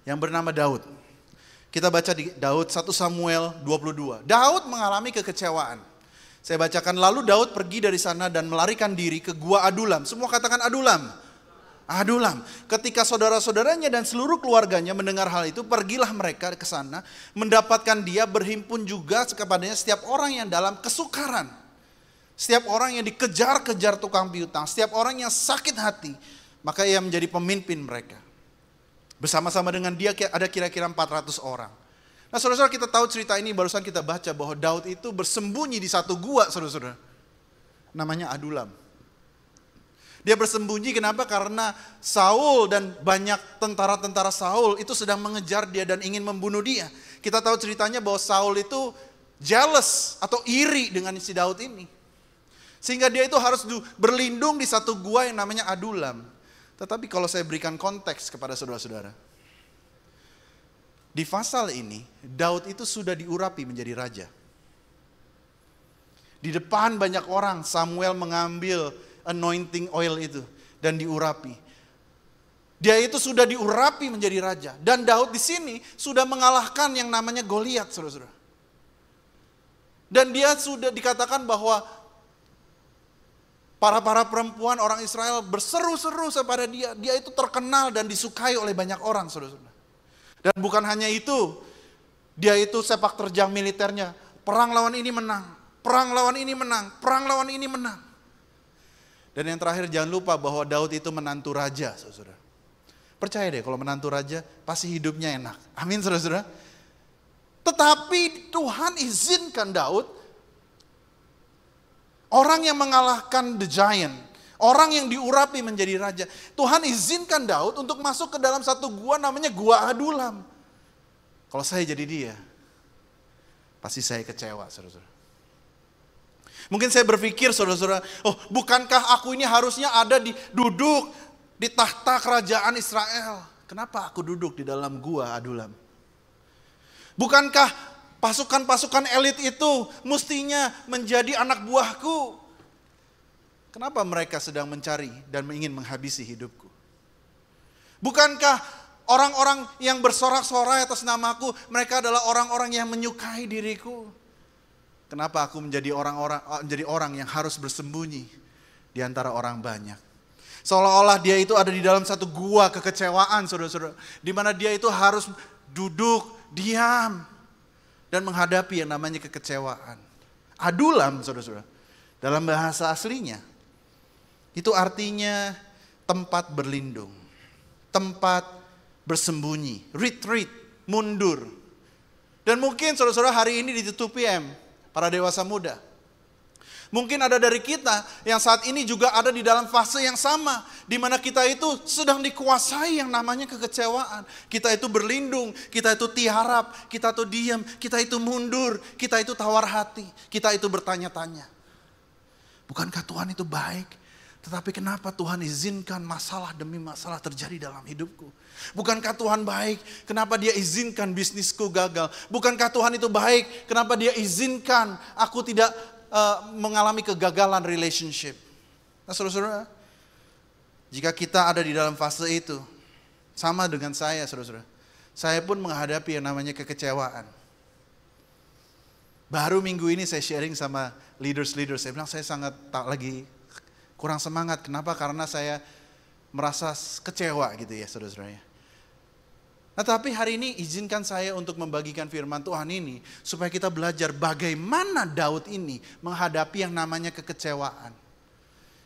Yang bernama Daud. Kita baca di Daud 1 Samuel 22. Daud mengalami kekecewaan. Saya bacakan, lalu Daud pergi dari sana dan melarikan diri ke gua Adulam. Semua katakan Adulam. Adulam. Ketika saudara-saudaranya dan seluruh keluarganya mendengar hal itu, pergilah mereka ke sana, mendapatkan dia, berhimpun juga kepadanya setiap orang yang dalam kesukaran. Setiap orang yang dikejar-kejar tukang piutang, setiap orang yang sakit hati, maka ia menjadi pemimpin mereka. Bersama-sama dengan dia ada kira-kira 400 orang. Nah saudara-saudara, kita tahu cerita ini, barusan kita baca bahwa Daud itu bersembunyi di satu gua, saudara-saudara. Namanya Adulam. Dia bersembunyi kenapa? Karena Saul dan banyak tentara-tentara Saul itu sedang mengejar dia dan ingin membunuh dia. Kita tahu ceritanya bahwa Saul itu jealous atau iri dengan si Daud ini. Sehingga dia itu harus berlindung di satu gua yang namanya Adulam. Tetapi kalau saya berikan konteks kepada saudara-saudara, di pasal ini, Daud itu sudah diurapi menjadi raja. Di depan banyak orang, Samuel mengambil anointing oil itu dan diurapi. Dia itu sudah diurapi menjadi raja. Dan Daud di sini sudah mengalahkan yang namanya Goliat, saudara-saudara. Dan dia sudah dikatakan bahwa para perempuan orang Israel berseru-seru kepada dia. Dia itu terkenal dan disukai oleh banyak orang, saudara-saudara. Dan bukan hanya itu, dia itu sepak terjang militernya. Perang lawan ini menang, perang lawan ini menang, perang lawan ini menang. Dan yang terakhir jangan lupa bahwa Daud itu menantu raja, saudara. Percaya deh kalau menantu raja pasti hidupnya enak. Amin saudara-saudara. Tetapi Tuhan izinkan Daud, orang yang mengalahkan the giant, orang yang diurapi menjadi raja. Tuhan izinkan Daud untuk masuk ke dalam satu gua namanya Gua Adulam. Kalau saya jadi dia, pasti saya kecewa, saudara-saudara. Mungkin saya berpikir, saudara-saudara, oh bukankah aku ini harusnya ada duduk di tahta kerajaan Israel? Kenapa aku duduk di dalam Gua Adulam? Bukankah pasukan-pasukan elit itu mestinya menjadi anak buahku? Kenapa mereka sedang mencari dan ingin menghabisi hidupku? Bukankah orang-orang yang bersorak-sorai atas namaku, mereka adalah orang-orang yang menyukai diriku? Kenapa aku menjadi orang yang harus bersembunyi di antara orang banyak? Seolah-olah dia itu ada di dalam satu gua kekecewaan, saudara-saudara, di mana dia itu harus duduk, diam, dan menghadapi yang namanya kekecewaan. Adulam, saudara-saudara, dalam bahasa aslinya, itu artinya tempat berlindung, tempat bersembunyi, retreat, mundur. Dan mungkin saudara-saudara hari ini di 2PM, para dewasa muda, mungkin ada dari kita yang saat ini juga ada di dalam fase yang sama, di mana kita itu sedang dikuasai yang namanya kekecewaan. Kita itu berlindung, kita itu tiarap, kita itu diam, kita itu mundur, kita itu tawar hati, kita itu bertanya-tanya. Bukankah Tuhan itu baik? Tetapi kenapa Tuhan izinkan masalah demi masalah terjadi dalam hidupku? Bukankah Tuhan baik? Kenapa dia izinkan bisnisku gagal? Bukankah Tuhan itu baik? Kenapa dia izinkan aku tidak mengalami kegagalan relationship? Nah saudara-saudara, Jika kita ada di dalam fase itu, sama dengan saya, saudara-saudara. Saya pun menghadapi yang namanya kekecewaan. Baru minggu ini saya sharing sama leaders-leaders. Saya bilang saya sangat lagi kurang semangat. Kenapa? Karena saya merasa kecewa gitu ya, saudara-saudara. Nah, tapi hari ini izinkan saya untuk membagikan firman Tuhan ini supaya kita belajar bagaimana Daud ini menghadapi yang namanya kekecewaan.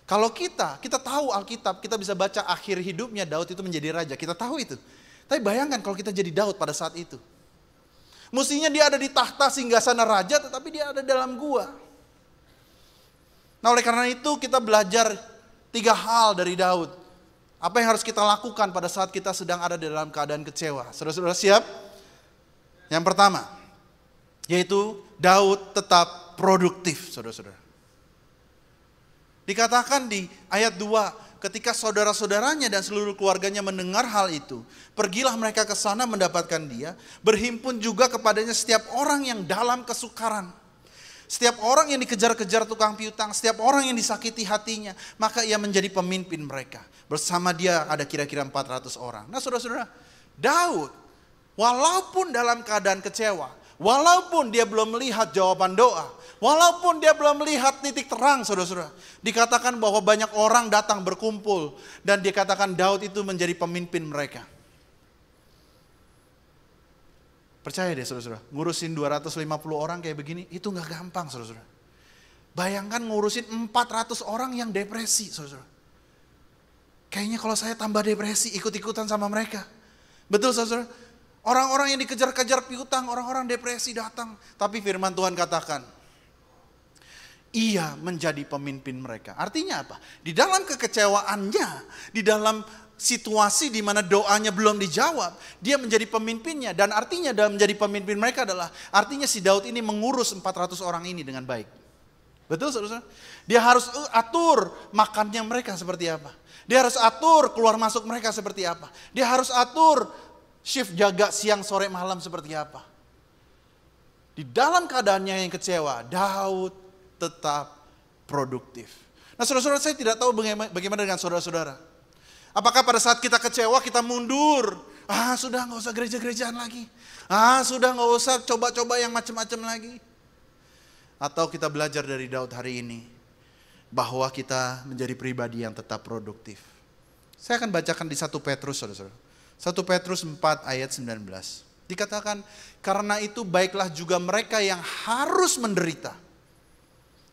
Kalau kita tahu Alkitab, kita bisa baca akhir hidupnya Daud itu menjadi raja. Kita tahu itu. Tapi bayangkan kalau kita jadi Daud pada saat itu. Mestinya dia ada di tahta singgasana raja, tetapi dia ada dalam gua. Nah, oleh karena itu kita belajar 3 hal dari Daud. Apa yang harus kita lakukan pada saat kita sedang ada di dalam keadaan kecewa? Saudara-saudara siap? Yang pertama, yaitu Daud tetap produktif, saudara-saudara. Dikatakan di ayat 2, ketika saudara-saudaranya dan seluruh keluarganya mendengar hal itu, pergilah mereka ke sana mendapatkan dia, berhimpun juga kepadanya setiap orang yang dalam kesukaran. Setiap orang yang dikejar-kejar tukang piutang, setiap orang yang disakiti hatinya, maka ia menjadi pemimpin mereka. Bersama dia ada kira-kira 400 orang. Nah, saudara-saudara, Daud walaupun dalam keadaan kecewa, walaupun dia belum melihat jawaban doa, walaupun dia belum melihat titik terang, saudara-saudara, dikatakan bahwa banyak orang datang berkumpul dan dikatakan Daud itu menjadi pemimpin mereka. Percaya deh saudara-saudara, ngurusin 250 orang kayak begini, itu gak gampang saudara-saudara. Bayangkan ngurusin 400 orang yang depresi saudara-saudara. Kayaknya kalau saya tambah depresi, ikut-ikutan sama mereka. Betul saudara-saudara? Orang-orang yang dikejar-kejar piutang, orang-orang depresi datang. Tapi firman Tuhan katakan, ia menjadi pemimpin mereka. Artinya apa? Di dalam kekecewaannya, di dalam situasi di mana doanya belum dijawab, dia menjadi pemimpinnya. Dan artinya dalam menjadi pemimpin mereka adalah, artinya si Daud ini mengurus 400 orang ini dengan baik. Betul saudara? Dia harus atur makannya mereka seperti apa. Dia harus atur keluar masuk mereka seperti apa. Dia harus atur shift jaga siang sore malam seperti apa. Di dalam keadaannya yang kecewa, Daud tetap produktif. Nah saudara-saudara, saya tidak tahu bagaimana dengan saudara-saudara. Apakah pada saat kita kecewa kita mundur? Sudah gak usah gereja-gerejaan lagi. Sudah gak usah coba-coba yang macam-macam lagi. Atau kita belajar dari Daud hari ini, bahwa kita menjadi pribadi yang tetap produktif. Saya akan bacakan di 1 Petrus, saudara-saudara. 1 Petrus 4 ayat 19. Dikatakan, karena itu baiklah juga mereka yang harus menderita.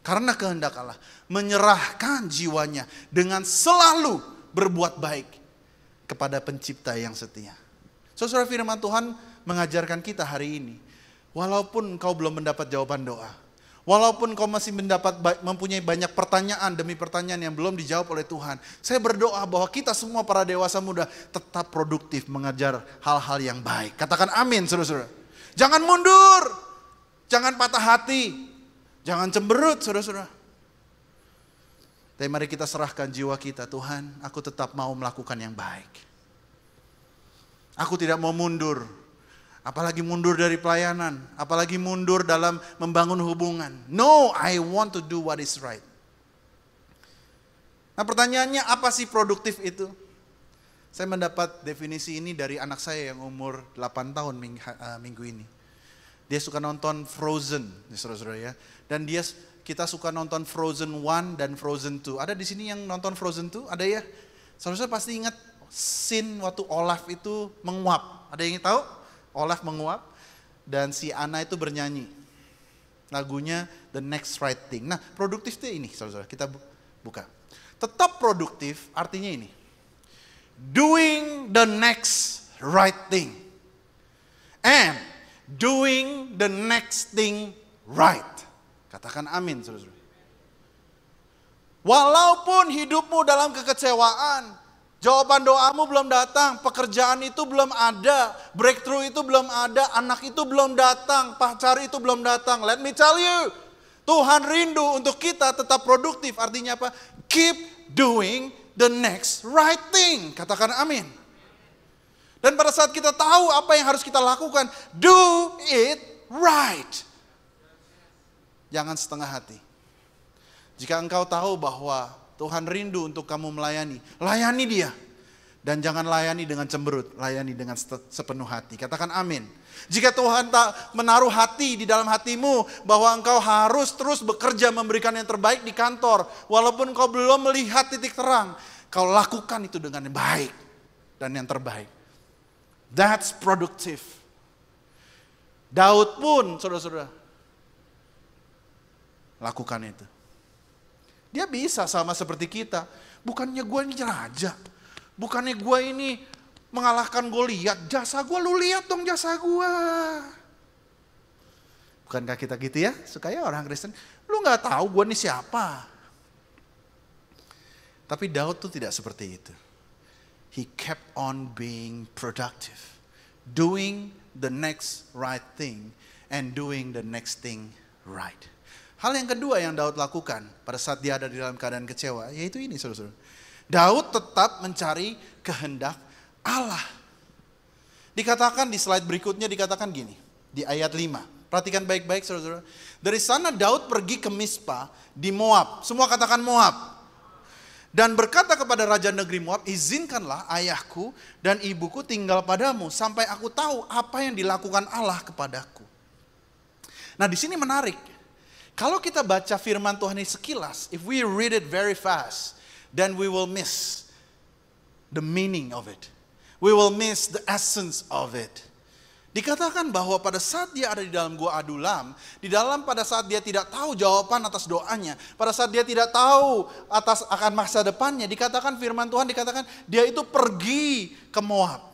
Karena kehendak Allah, menyerahkan jiwanya dengan selalu berbuat baik kepada pencipta yang setia. Saudara, firman Tuhan mengajarkan kita hari ini, walaupun engkau belum mendapat jawaban doa, walaupun kau masih mempunyai banyak pertanyaan demi pertanyaan yang belum dijawab oleh Tuhan, saya berdoa bahwa kita semua para dewasa muda tetap produktif mengajar hal-hal yang baik. Katakan amin saudara-saudara. Jangan mundur, jangan patah hati, jangan cemberut saudara-saudara. Tapi mari kita serahkan jiwa kita, Tuhan, aku tetap mau melakukan yang baik. Aku tidak mau mundur, apalagi mundur dari pelayanan, apalagi mundur dalam membangun hubungan. No, I want to do what is right. Nah pertanyaannya, apa sih produktif itu? Saya mendapat definisi ini dari anak saya yang umur 8 tahun minggu ini. Dia suka nonton Frozen, saudara-saudara ya. Dan kita suka nonton Frozen 1 dan Frozen 2. Ada di sini yang nonton Frozen 2? Ada ya? Saudara pasti ingat scene waktu Olaf itu menguap. Ada yang tahu? Olaf menguap dan si Anna itu bernyanyi. Lagunya The Next Right Thing. Nah, produktif itu ini, saudara. Kita buka. Tetap produktif artinya ini. Doing the next right thing. And doing the next thing right. Katakan amin, saudara. Walaupun hidupmu dalam kekecewaan, jawaban doamu belum datang, pekerjaan itu belum ada, breakthrough itu belum ada, anak itu belum datang, pacar itu belum datang. Let me tell you, Tuhan rindu untuk kita tetap produktif. Artinya apa? Keep doing the next right thing. Katakan amin. Dan pada saat kita tahu apa yang harus kita lakukan, do it right. Jangan setengah hati. Jika engkau tahu bahwa Tuhan rindu untuk kamu melayani. Layani dia. Dan jangan layani dengan cemberut, layani dengan sepenuh hati. Katakan amin. Jika Tuhan tak menaruh hati di dalam hatimu bahwa engkau harus terus bekerja memberikan yang terbaik di kantor, walaupun engkau belum melihat titik terang, kau lakukan itu dengan yang baik dan yang terbaik. That's productive. Daud pun, saudara-saudara, lakukan itu. Dia bisa sama seperti kita. Bukannya gue ini raja. Bukannya gue ini mengalahkan Goliat. Jasa gue, lu lihat dong jasa gue. Bukankah kita gitu ya? Supaya orang Kristen, lu gak tahu gue ini siapa. Tapi Daud tuh tidak seperti itu. He kept on being productive. Doing the next right thing. And doing the next thing right. Hal yang kedua yang Daud lakukan pada saat dia ada di dalam keadaan kecewa, yaitu ini saudara-saudara. Daud tetap mencari kehendak Allah. Dikatakan di slide berikutnya, dikatakan gini, di ayat 5. Perhatikan baik-baik saudara-saudara. Dari sana Daud pergi ke Mispa di Moab. Semua katakan Moab. Dan berkata kepada raja negeri Moab, izinkanlah ayahku dan ibuku tinggal padamu sampai aku tahu apa yang dilakukan Allah kepadaku. Nah di sini menarik. Kalau kita baca firman Tuhan ini sekilas, if we read it very fast, then we will miss the meaning of it. We will miss the essence of it. Dikatakan bahwa pada saat dia ada di dalam gua Adulam, pada saat dia tidak tahu jawaban atas doanya, pada saat dia tidak tahu akan masa depannya, dikatakan firman Tuhan dikatakan dia itu pergi ke Moab.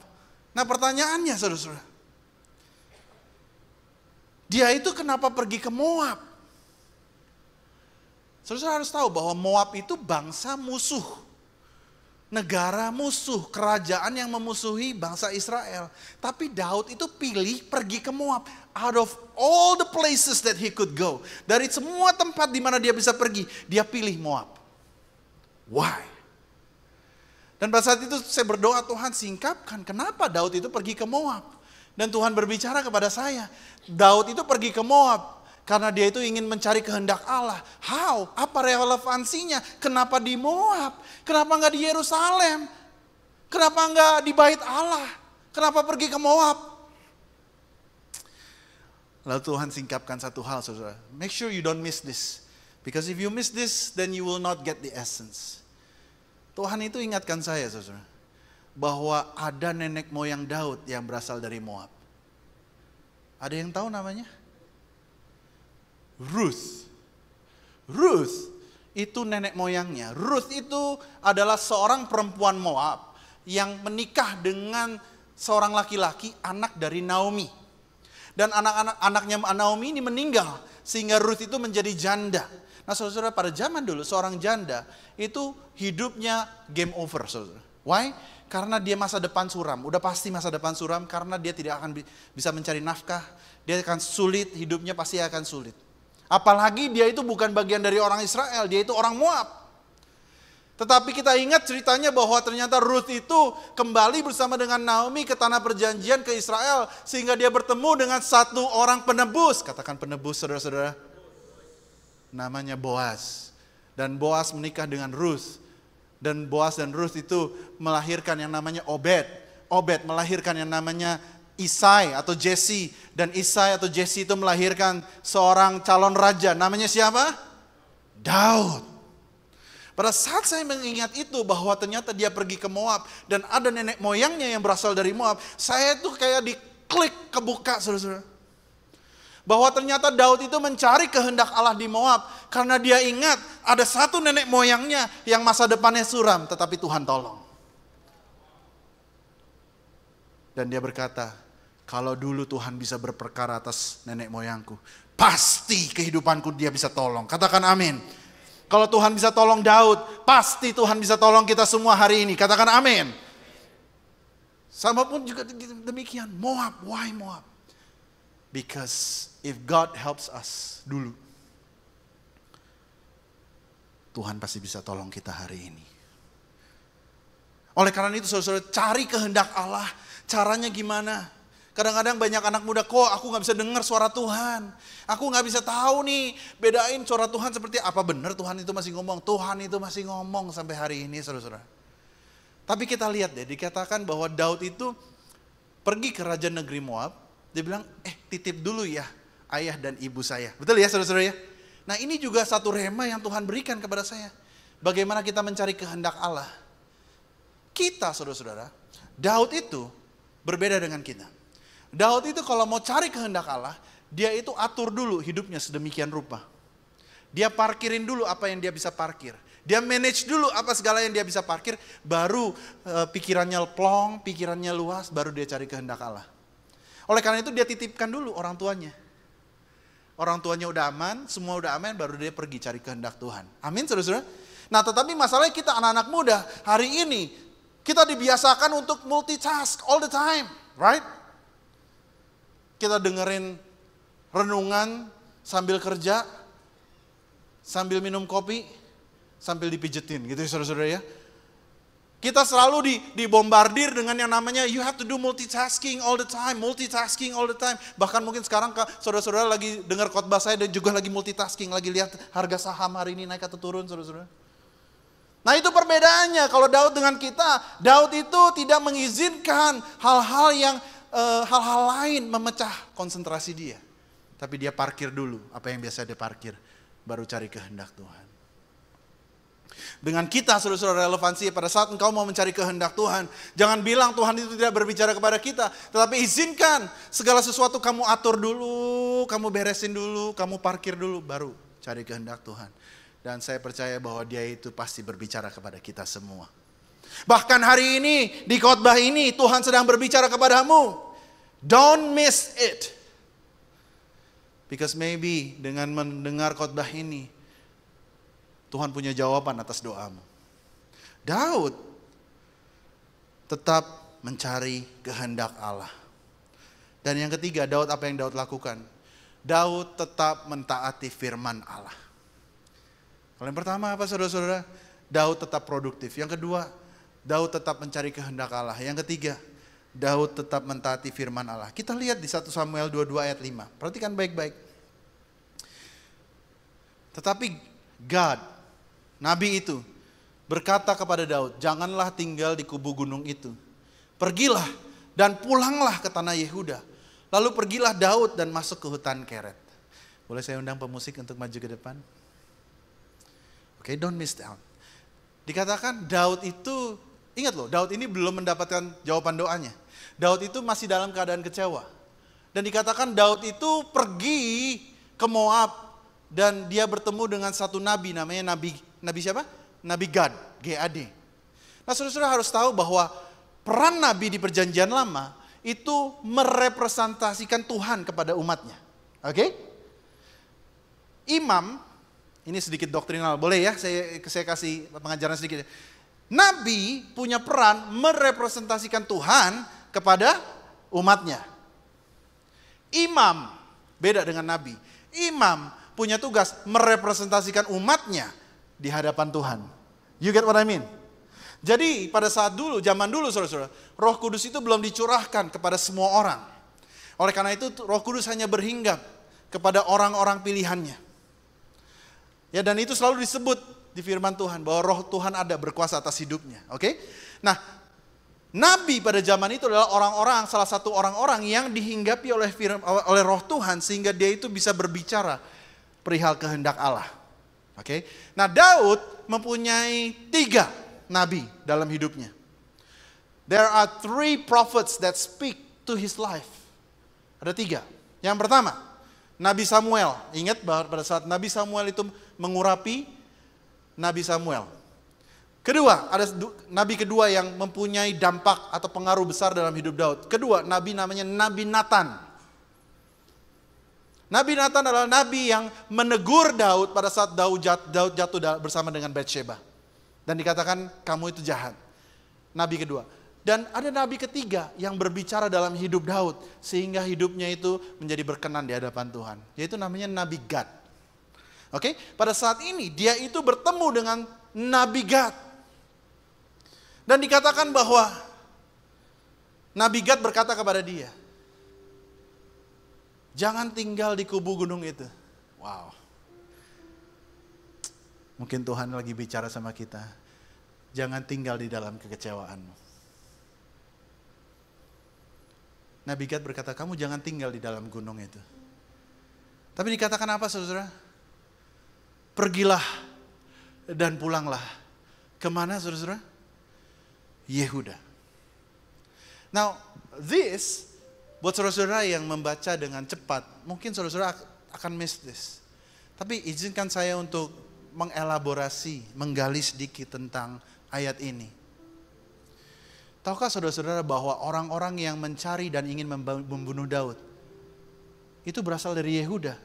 Nah pertanyaannya saudara-saudara, dia itu kenapa pergi ke Moab? Saudara harus tahu bahwa Moab itu bangsa musuh. Negara musuh, kerajaan yang memusuhi bangsa Israel. Tapi Daud itu pilih pergi ke Moab. Out of all the places that he could go. Dari semua tempat di mana dia bisa pergi, dia pilih Moab. Why? Dan pada saat itu saya berdoa, Tuhan singkapkan kenapa Daud itu pergi ke Moab. Dan Tuhan berbicara kepada saya, Daud itu pergi ke Moab karena dia itu ingin mencari kehendak Allah. How? Apa relevansinya? Kenapa di Moab? Kenapa nggak di Yerusalem? Kenapa nggak di bait Allah? Kenapa pergi ke Moab? Lalu Tuhan singkapkan satu hal saudara. Make sure you don't miss this. Because if you miss this, then you will not get the essence. Tuhan itu ingatkan saya saudara. Bahwa ada nenek moyang Daud yang berasal dari Moab. Ada yang tahu namanya? Ruth. Ruth itu nenek moyangnya. Ruth itu adalah seorang perempuan Moab yang menikah dengan seorang laki-laki, anak dari Naomi. Dan anaknya Naomi ini meninggal sehingga Ruth itu menjadi janda. Nah saudara, pada zaman dulu seorang janda itu hidupnya game over saudara. Why? Karena dia masa depan suram. Udah pasti masa depan suram karena dia tidak akan bisa mencari nafkah. Dia akan sulit, hidupnya pasti akan sulit. Apalagi dia itu bukan bagian dari orang Israel, dia itu orang Moab. Tetapi kita ingat ceritanya bahwa ternyata Ruth itu kembali bersama dengan Naomi ke tanah perjanjian ke Israel. Sehingga dia bertemu dengan satu orang penebus. Katakan penebus saudara-saudara. Namanya Boaz. Dan Boaz menikah dengan Ruth. Dan Boaz dan Ruth itu melahirkan yang namanya Obed. Obed melahirkan yang namanya Isai atau Jesse. Dan Isai atau Jesse itu melahirkan seorang calon raja. Namanya siapa? Daud. Pada saat saya mengingat itu bahwa ternyata dia pergi ke Moab. Dan ada nenek moyangnya yang berasal dari Moab. Saya tuh kayak diklik kebuka saudara-saudara. Bahwa ternyata Daud itu mencari kehendak Allah di Moab. Karena dia ingat ada satu nenek moyangnya yang masa depannya suram. Tetapi Tuhan tolong. Dan dia berkata, kalau dulu Tuhan bisa berperkara atas nenek moyangku, pasti kehidupanku dia bisa tolong. Katakan amin. Kalau Tuhan bisa tolong Daud, pasti Tuhan bisa tolong kita semua hari ini. Katakan amin. Sama pun juga demikian. Moab, why Moab? Because if God helps us dulu, Tuhan pasti bisa tolong kita hari ini. Oleh karena itu saudara-saudara, cari kehendak Allah. Caranya gimana? Kadang-kadang banyak anak muda, kok aku gak bisa dengar suara Tuhan. Aku gak bisa tahu nih, bedain suara Tuhan seperti apa. Benar Tuhan itu masih ngomong. Tuhan itu masih ngomong sampai hari ini, saudara-saudara. Tapi kita lihat deh, dikatakan bahwa Daud itu pergi ke raja negeri Moab. Dia bilang, titip dulu ya ayah dan ibu saya. Betul ya saudara-saudara ya? Nah ini juga satu rema yang Tuhan berikan kepada saya. Bagaimana kita mencari kehendak Allah. Kita saudara-saudara, Daud itu berbeda dengan kita. Daud itu kalau mau cari kehendak Allah, dia itu atur dulu hidupnya sedemikian rupa. Dia parkirin dulu apa yang dia bisa parkir. Dia manage dulu apa segala yang dia bisa parkir, baru pikirannya plong, pikirannya luas, baru dia cari kehendak Allah. Oleh karena itu dia titipkan dulu orang tuanya. Orang tuanya udah aman, semua udah aman, baru dia pergi cari kehendak Tuhan. Amin saudara-saudara. Nah tetapi masalahnya kita anak-anak muda, hari ini kita dibiasakan untuk multitask all the time, right? Kita dengerin renungan sambil kerja, sambil minum kopi, sambil dipijetin gitu ya saudara-saudara ya. Kita selalu dibombardir dengan yang namanya you have to do multitasking all the time, multitasking all the time. Bahkan mungkin sekarang saudara-saudara lagi dengar khotbah saya dan juga lagi multitasking, lagi lihat harga saham hari ini naik atau turun saudara-saudara. Nah itu perbedaannya kalau Daud dengan kita. Daud itu tidak mengizinkan hal-hal lain memecah konsentrasi dia. Tapi dia parkir dulu apa yang biasa dia parkir, baru cari kehendak Tuhan. Dengan kita saudara-saudara relevansi pada saat engkau mau mencari kehendak Tuhan, jangan bilang Tuhan itu tidak berbicara kepada kita, tetapi izinkan segala sesuatu kamu atur dulu, kamu beresin dulu, kamu parkir dulu, baru cari kehendak Tuhan. Dan saya percaya bahwa dia itu pasti berbicara kepada kita semua. Bahkan hari ini, di khotbah ini, Tuhan sedang berbicara kepadamu. Don't miss it. Because maybe dengan mendengar khotbah ini, Tuhan punya jawaban atas doamu. Daud tetap mencari kehendak Allah. Dan yang ketiga, apa yang Daud lakukan? Daud tetap mentaati firman Allah. Kalau yang pertama apa saudara-saudara? Daud tetap produktif. Yang kedua, Daud tetap mencari kehendak Allah. Yang ketiga, Daud tetap mentaati firman Allah. Kita lihat di 1 Samuel 22 ayat 5. Perhatikan baik-baik. Tetapi God, Nabi itu berkata kepada Daud, janganlah tinggal di kubu gunung itu. Pergilah dan pulanglah ke tanah Yehuda. Lalu pergilah Daud dan masuk ke hutan Keret. Boleh saya undang pemusik untuk maju ke depan? Oke, don't miss out. Dikatakan Daud itu, ingat loh, Daud ini belum mendapatkan jawaban doanya. Daud itu masih dalam keadaan kecewa. Dan dikatakan Daud itu pergi ke Moab dan dia bertemu dengan satu nabi, namanya Nabi siapa? Nabi Gad, G-A-D. Nah saudara-saudara harus tahu bahwa peran nabi di perjanjian lama itu merepresentasikan Tuhan kepada umatnya. Oke? Imam, ini sedikit doktrinal, boleh ya saya kasih pengajaran sedikit. Nabi punya peran merepresentasikan Tuhan kepada umatnya. Imam beda dengan nabi. Imam punya tugas merepresentasikan umatnya di hadapan Tuhan. You get what I mean? Jadi pada saat dulu, zaman dulu saudara-saudara, Roh Kudus itu belum dicurahkan kepada semua orang. Oleh karena itu Roh Kudus hanya berhinggap kepada orang-orang pilihannya. Ya, dan itu selalu disebut di firman Tuhan bahwa Roh Tuhan ada berkuasa atas hidupnya. Oke? Nah, nabi pada zaman itu adalah salah satu orang-orang yang dihinggapi oleh Roh Tuhan sehingga dia itu bisa berbicara perihal kehendak Allah. Oke? Nah, Daud mempunyai 3 nabi dalam hidupnya. There are 3 prophets that speak to his life. Ada 3. Yang pertama, Nabi Samuel. Ingat bahwa pada saat Nabi Samuel itu mengurapi Nabi Samuel. Kedua, ada nabi kedua yang mempunyai dampak atau pengaruh besar dalam hidup Daud. Kedua, nabi namanya Nabi Nathan. Nabi Nathan adalah nabi yang menegur Daud pada saat Daud jatuh bersama dengan Batsheba. Dan dikatakan kamu itu jahat. Nabi kedua. Dan ada nabi ketiga yang berbicara dalam hidup Daud sehingga hidupnya itu menjadi berkenan di hadapan Tuhan. Yaitu namanya Nabi Gad. Oke, pada saat ini dia itu bertemu dengan Nabi Gad. Dan dikatakan bahwa Nabi Gad berkata kepada dia, Jangan tinggal di kubu gunung itu. Wow. Mungkin Tuhan lagi bicara sama kita. Jangan tinggal di dalam kekecewaanmu. Nabi Gad berkata, kamu jangan tinggal di dalam gunung itu. Tapi dikatakan apa saudara? Pergilah dan pulanglah. Kemana saudara? Yehuda. Now this, buat saudara-saudara yang membaca dengan cepat, mungkin saudara-saudara akan miss this. Tapi izinkan saya untuk mengelaborasi, menggali sedikit tentang ayat ini. Tahukah saudara-saudara bahwa orang-orang yang mencari dan ingin membunuh Daud, itu berasal dari Yehuda.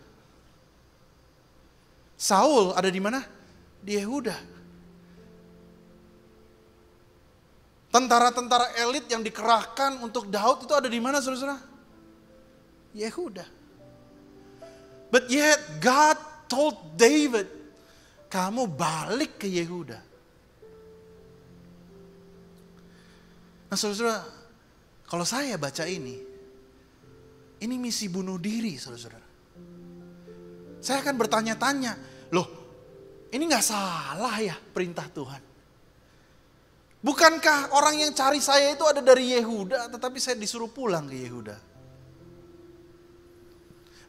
Saul ada di mana? Di Yehuda. Tentara-tentara elit yang dikerahkan untuk Daud itu ada di mana saudara-saudara? Yehuda. But yet God told David, kamu balik ke Yehuda. Nah saudara-saudara, kalau saya baca ini misi bunuh diri saudara-saudara. Saya akan bertanya-tanya, loh ini gak salah ya perintah Tuhan? Bukankah orang yang cari saya itu ada dari Yehuda, tetapi saya disuruh pulang ke Yehuda.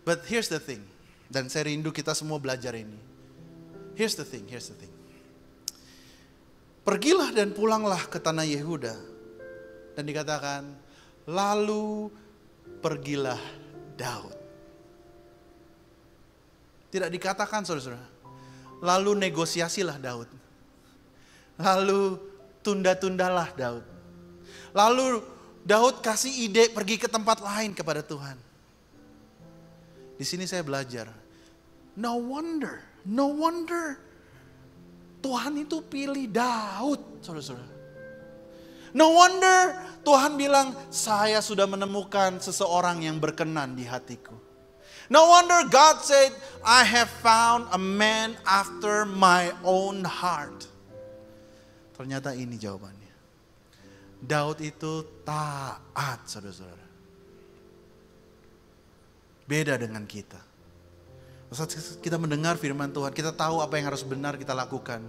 But here's the thing, dan saya rindu kita semua belajar ini. Here's the thing. Pergilah dan pulanglah ke tanah Yehuda. Dan dikatakan, lalu pergilah Daud. Tidak dikatakan saudara-saudara, lalu negosiasilah Daud. Lalu tunda-tundalah Daud. Lalu Daud kasih ide pergi ke tempat lain kepada Tuhan. Di sini saya belajar. No wonder Tuhan itu pilih Daud, saudara-saudara. No wonder Tuhan bilang, saya sudah menemukan seseorang yang berkenan di hatiku. No wonder God said, I have found a man after my own heart. Ternyata ini jawabannya. Daud itu taat, saudara-saudara. Beda dengan kita. Saat kita mendengar firman Tuhan, kita tahu apa yang harus benar kita lakukan.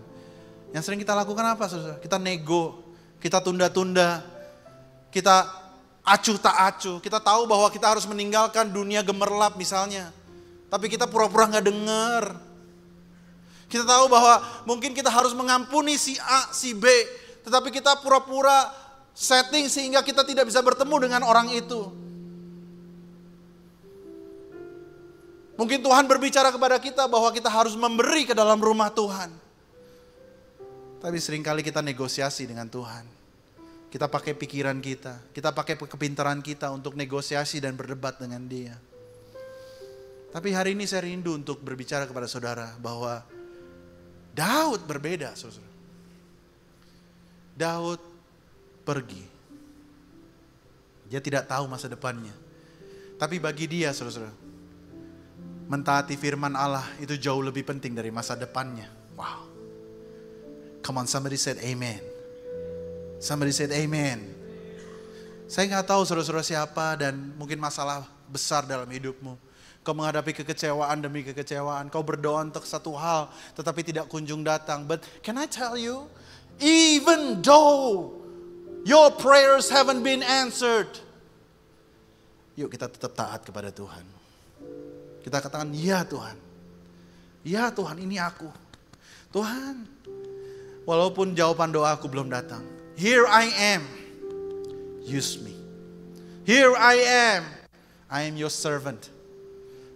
Yang sering kita lakukan apa, saudara? Kita nego, kita tunda-tunda, kita acuh tak acuh. Kita tahu bahwa kita harus meninggalkan dunia gemerlap misalnya. Tapi kita pura-pura gak dengar. Kita tahu bahwa mungkin kita harus mengampuni si A, si B. Tetapi kita pura-pura setting sehingga kita tidak bisa bertemu dengan orang itu. Mungkin Tuhan berbicara kepada kita bahwa kita harus memberi ke dalam rumah Tuhan. Tapi seringkali kita negosiasi dengan Tuhan. Kita pakai pikiran kita pakai kepintaran kita untuk negosiasi dan berdebat dengan Dia. Tapi hari ini saya rindu untuk berbicara kepada saudara bahwa Daud berbeda, saudara. Daud pergi. Dia tidak tahu masa depannya. Tapi bagi dia, saudara, mentaati firman Allah itu jauh lebih penting dari masa depannya. Wow. Come on, somebody said amen. Somebody said amen. Saya gak tahu saudara-saudara siapa dan mungkin masalah besar dalam hidupmu. Kau menghadapi kekecewaan demi kekecewaan. Kau berdoa untuk satu hal tetapi tidak kunjung datang. But can I tell you, even though your prayers haven't been answered, yuk kita tetap taat kepada Tuhan. Kita katakan, ya Tuhan. Ya Tuhan, ini aku. Tuhan, walaupun jawaban doaku belum datang. Here I am. Use me. Here I am. I am your servant.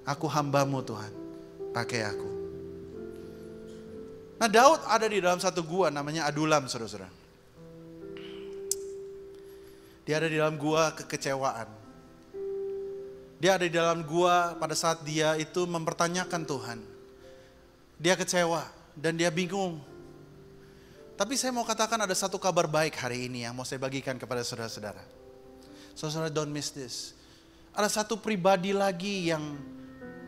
Aku hambamu Tuhan, pakai aku. Nah Daud ada di dalam satu gua namanya Adulam, saudara-saudara. Dia ada di dalam gua kekecewaan. Dia ada di dalam gua pada saat dia itu mempertanyakan Tuhan. Dia kecewa dan dia bingung. Tapi saya mau katakan ada satu kabar baik hari ini yang mau saya bagikan kepada saudara-saudara. Saudara, don't miss this. Ada satu pribadi lagi yang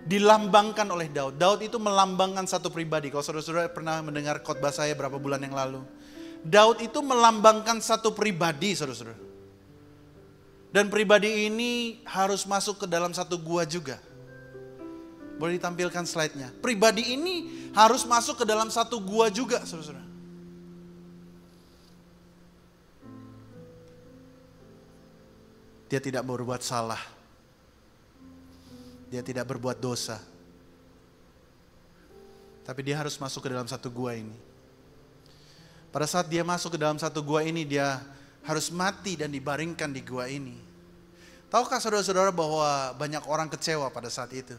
dilambangkan oleh Daud. Daud itu melambangkan satu pribadi. Kalau saudara-saudara pernah mendengar khotbah saya berapa bulan yang lalu. Daud itu melambangkan satu pribadi, saudara-saudara. Dan pribadi ini harus masuk ke dalam satu gua juga. Boleh ditampilkan slide-nya. Pribadi ini harus masuk ke dalam satu gua juga, saudara-saudara. Dia tidak berbuat salah. Dia tidak berbuat dosa. Tapi dia harus masuk ke dalam satu gua ini. Pada saat dia masuk ke dalam satu gua ini, dia harus mati dan dibaringkan di gua ini. Tahukah saudara-saudara bahwa banyak orang kecewa pada saat itu?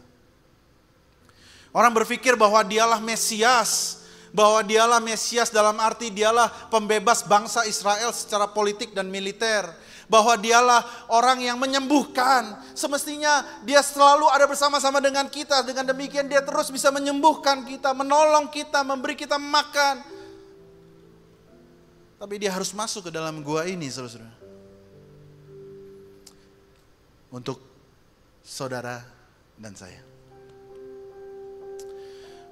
Orang berpikir bahwa dialah Mesias. Bahwa dialah Mesias dalam arti dialah pembebas bangsa Israel secara politik dan militer. Bahwa dialah orang yang menyembuhkan. Semestinya dia selalu ada bersama-sama dengan kita. Dengan demikian dia terus bisa menyembuhkan kita, menolong kita, memberi kita makan. Tapi dia harus masuk ke dalam gua ini, saudara-saudara. Untuk saudara dan saya.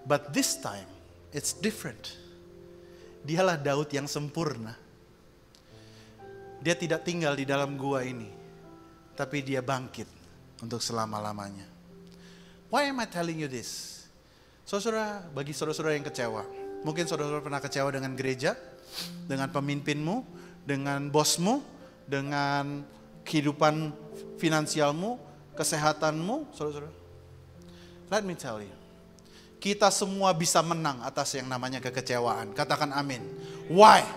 But this time, it's different. Dialah Daud yang sempurna. Dia tidak tinggal di dalam gua ini, tapi dia bangkit untuk selama-lamanya. Why am I telling you this? Saudara, bagi saudara-saudara yang kecewa. Mungkin saudara-saudara pernah kecewa dengan gereja, dengan pemimpinmu, dengan bosmu, dengan kehidupan finansialmu, kesehatanmu, saudara-saudara. Let me tell you. Kita semua bisa menang atas yang namanya kekecewaan. Katakan amin. Why?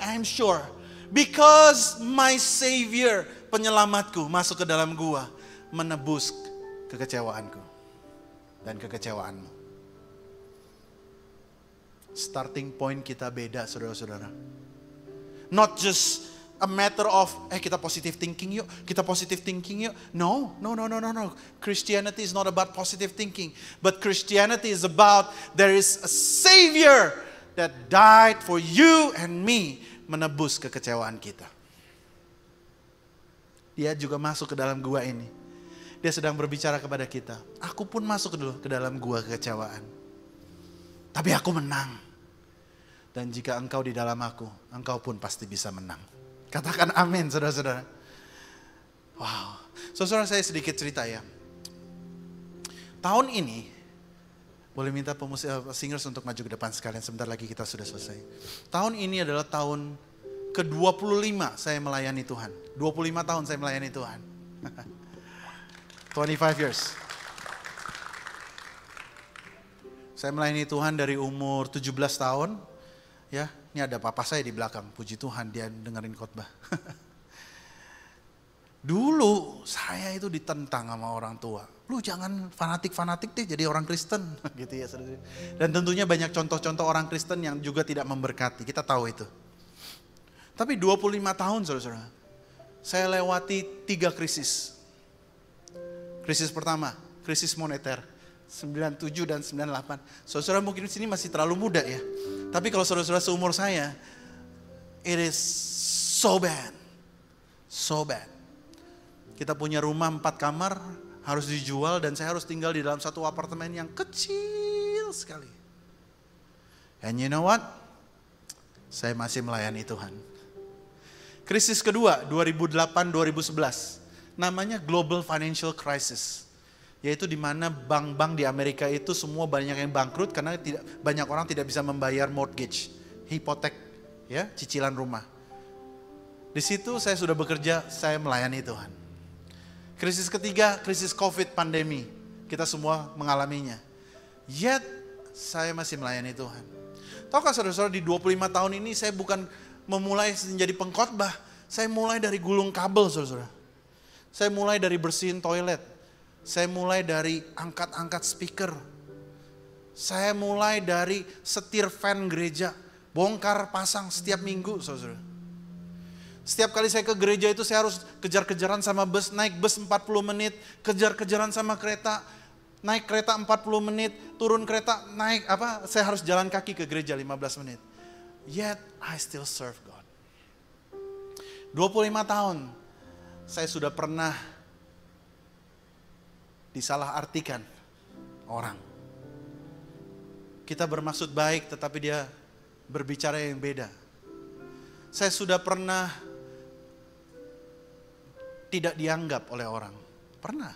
I'm sure. Because my Savior, penyelamatku, masuk ke dalam gua, menebus kekecewaanku dan kekecewaanmu. Starting point kita beda, saudara-saudara. Not just a matter of, kita positive thinking yuk, No. Christianity is not about positive thinking. But Christianity is about, there is a Savior that died for you and me, menebus kekecewaan kita. Dia juga masuk ke dalam gua ini. Dia sedang berbicara kepada kita. Aku pun masuk ke dalam gua kekecewaan. Tapi aku menang. Dan jika engkau di dalam aku, engkau pun pasti bisa menang. Katakan amin, saudara-saudara. Wow. Saudara, saya sedikit cerita ya. Tahun ini, boleh minta singers untuk maju ke depan sekalian, sebentar lagi kita sudah selesai. Tahun ini adalah tahun ke-25 saya melayani Tuhan. 25 tahun saya melayani Tuhan. 25 years. Saya melayani Tuhan dari umur 17 tahun. Ya, ini ada papa saya di belakang, puji Tuhan dia dengerin khotbah. Dulu saya itu ditentang sama orang tua. Lu jangan fanatik-fanatik deh jadi orang Kristen. Gitu ya, saudara. Dan tentunya banyak contoh-contoh orang Kristen yang juga tidak memberkati, kita tahu itu. Tapi 25 tahun saudara, saya lewati 3 krisis. Krisis pertama, krisis moneter. 97 dan 98. Saudara mungkin di sini masih terlalu muda ya. Tapi kalau saudara-saudara seumur saya, it is so bad. So bad. Kita punya rumah 4 kamar, harus dijual dan saya harus tinggal di dalam satu apartemen yang kecil sekali. And you know what? Saya masih melayani Tuhan. Krisis kedua, 2008-2011. Namanya Global Financial Crisis. Yaitu di mana bank-bank di Amerika itu semua banyak yang bangkrut karena banyak orang tidak bisa membayar mortgage, hipotek, ya, cicilan rumah. Di situ saya sudah bekerja, saya melayani Tuhan. Krisis ketiga, krisis COVID pandemi. Kita semua mengalaminya. Yet saya masih melayani Tuhan. Tahukah saudara-saudara di 25 tahun ini saya bukan memulai menjadi pengkhotbah. Saya mulai dari gulung kabel, saudara-saudara. Saya mulai dari bersihin toilet. Saya mulai dari angkat-angkat speaker. Saya mulai dari setir fan gereja. Bongkar pasang setiap minggu, saudara. Setiap kali saya ke gereja itu saya harus kejar-kejaran sama bus. Naik bus 40 menit, kejar-kejaran sama kereta. Naik kereta 40 menit, turun kereta, saya harus jalan kaki ke gereja 15 menit. Yet I still serve God. 25 tahun saya sudah pernah disalahartikan orang. Kita bermaksud baik tetapi dia berbicara yang beda. Saya sudah pernah tidak dianggap oleh orang. Pernah.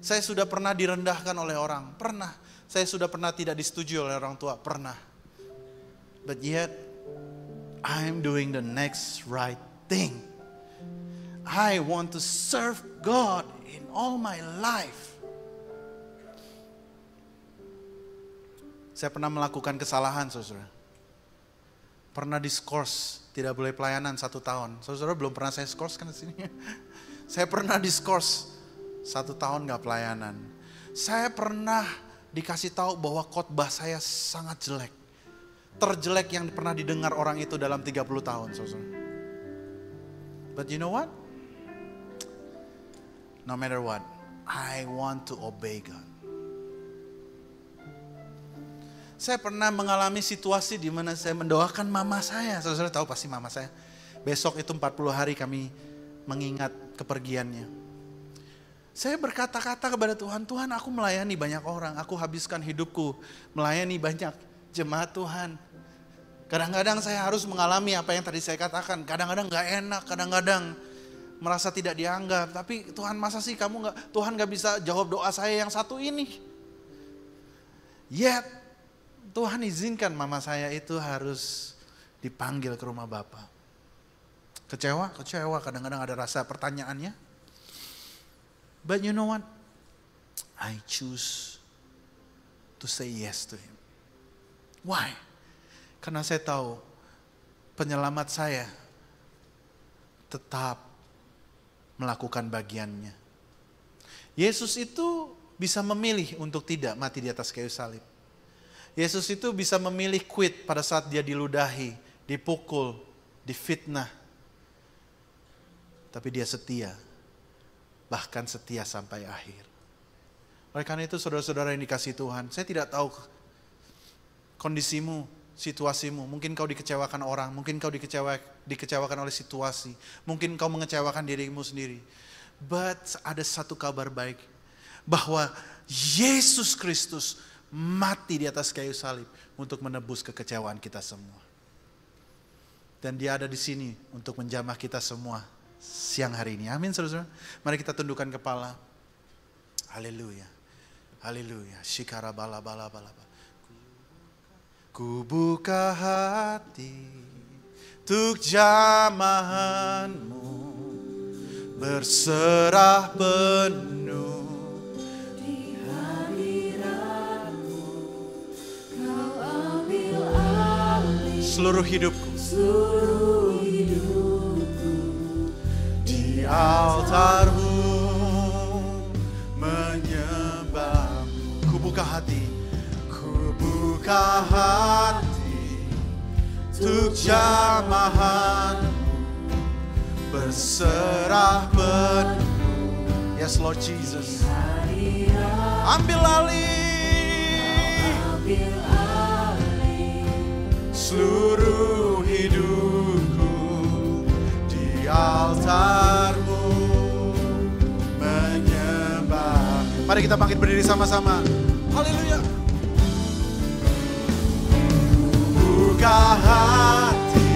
Saya sudah pernah direndahkan oleh orang, pernah. Saya sudah pernah tidak disetujui oleh orang tua, pernah. But yet, I'm doing the next right thing. I want to serve God in all my life. Saya pernah melakukan kesalahan, saudara. Pernah diskors, tidak boleh pelayanan 1 tahun. Saudara belum pernah saya skors kan di sini. Saya pernah diskors 1 tahun gak pelayanan. Saya pernah dikasih tahu bahwa khotbah saya sangat jelek. Terjelek yang pernah didengar orang itu dalam 30 tahun, saudara. But you know what? No matter what, I want to obey God. Saya pernah mengalami situasi di mana saya mendoakan mama saya. Saudara tahu pasti mama saya. Besok itu 40 hari kami mengingat kepergiannya. Saya berkata-kata kepada Tuhan, Tuhan aku melayani banyak orang. Aku habiskan hidupku melayani banyak jemaat Tuhan. Kadang-kadang saya harus mengalami apa yang tadi saya katakan. Kadang-kadang gak enak, kadang-kadang merasa tidak dianggap. Tapi Tuhan masa sih Tuhan gak bisa jawab doa saya yang satu ini. Yet Tuhan izinkan mama saya itu harus dipanggil ke rumah Bapa. Kecewa kadang-kadang ada rasa pertanyaannya. But you know what? I choose to say yes to him. Why? Karena saya tahu penyelamat saya tetap melakukan bagiannya. Yesus itu bisa memilih untuk tidak mati di atas kayu salib. Yesus itu bisa memilih quit pada saat dia diludahi, dipukul, difitnah. Tapi dia setia, bahkan setia sampai akhir. Oleh karena itu saudara-saudara yang dikasihi Tuhan, saya tidak tahu kondisimu, situasimu. Mungkin kau dikecewakan orang, mungkin kau dikecewakan oleh situasi, mungkin kau mengecewakan dirimu sendiri. But ada satu kabar baik, bahwa Yesus Kristus mati di atas kayu salib untuk menebus kekecewaan kita semua. Dan dia ada di sini untuk menjamah kita semua siang hari ini. Amin, saudara. Mari kita tundukkan kepala. Haleluya. Haleluya. Shikara bala bala bala. Ku buka hati untuk jamahanmu, berserah penuh. Seluruh hidupku di altarmu menyembahmu. Ku buka hati untuk jamahanmu, berserah penuh. Yes Lord Jesus. Ambil alih seluruh hidupku di altarmu menyembah. Mari kita bangkit berdiri sama-sama. Haleluya. Buka hati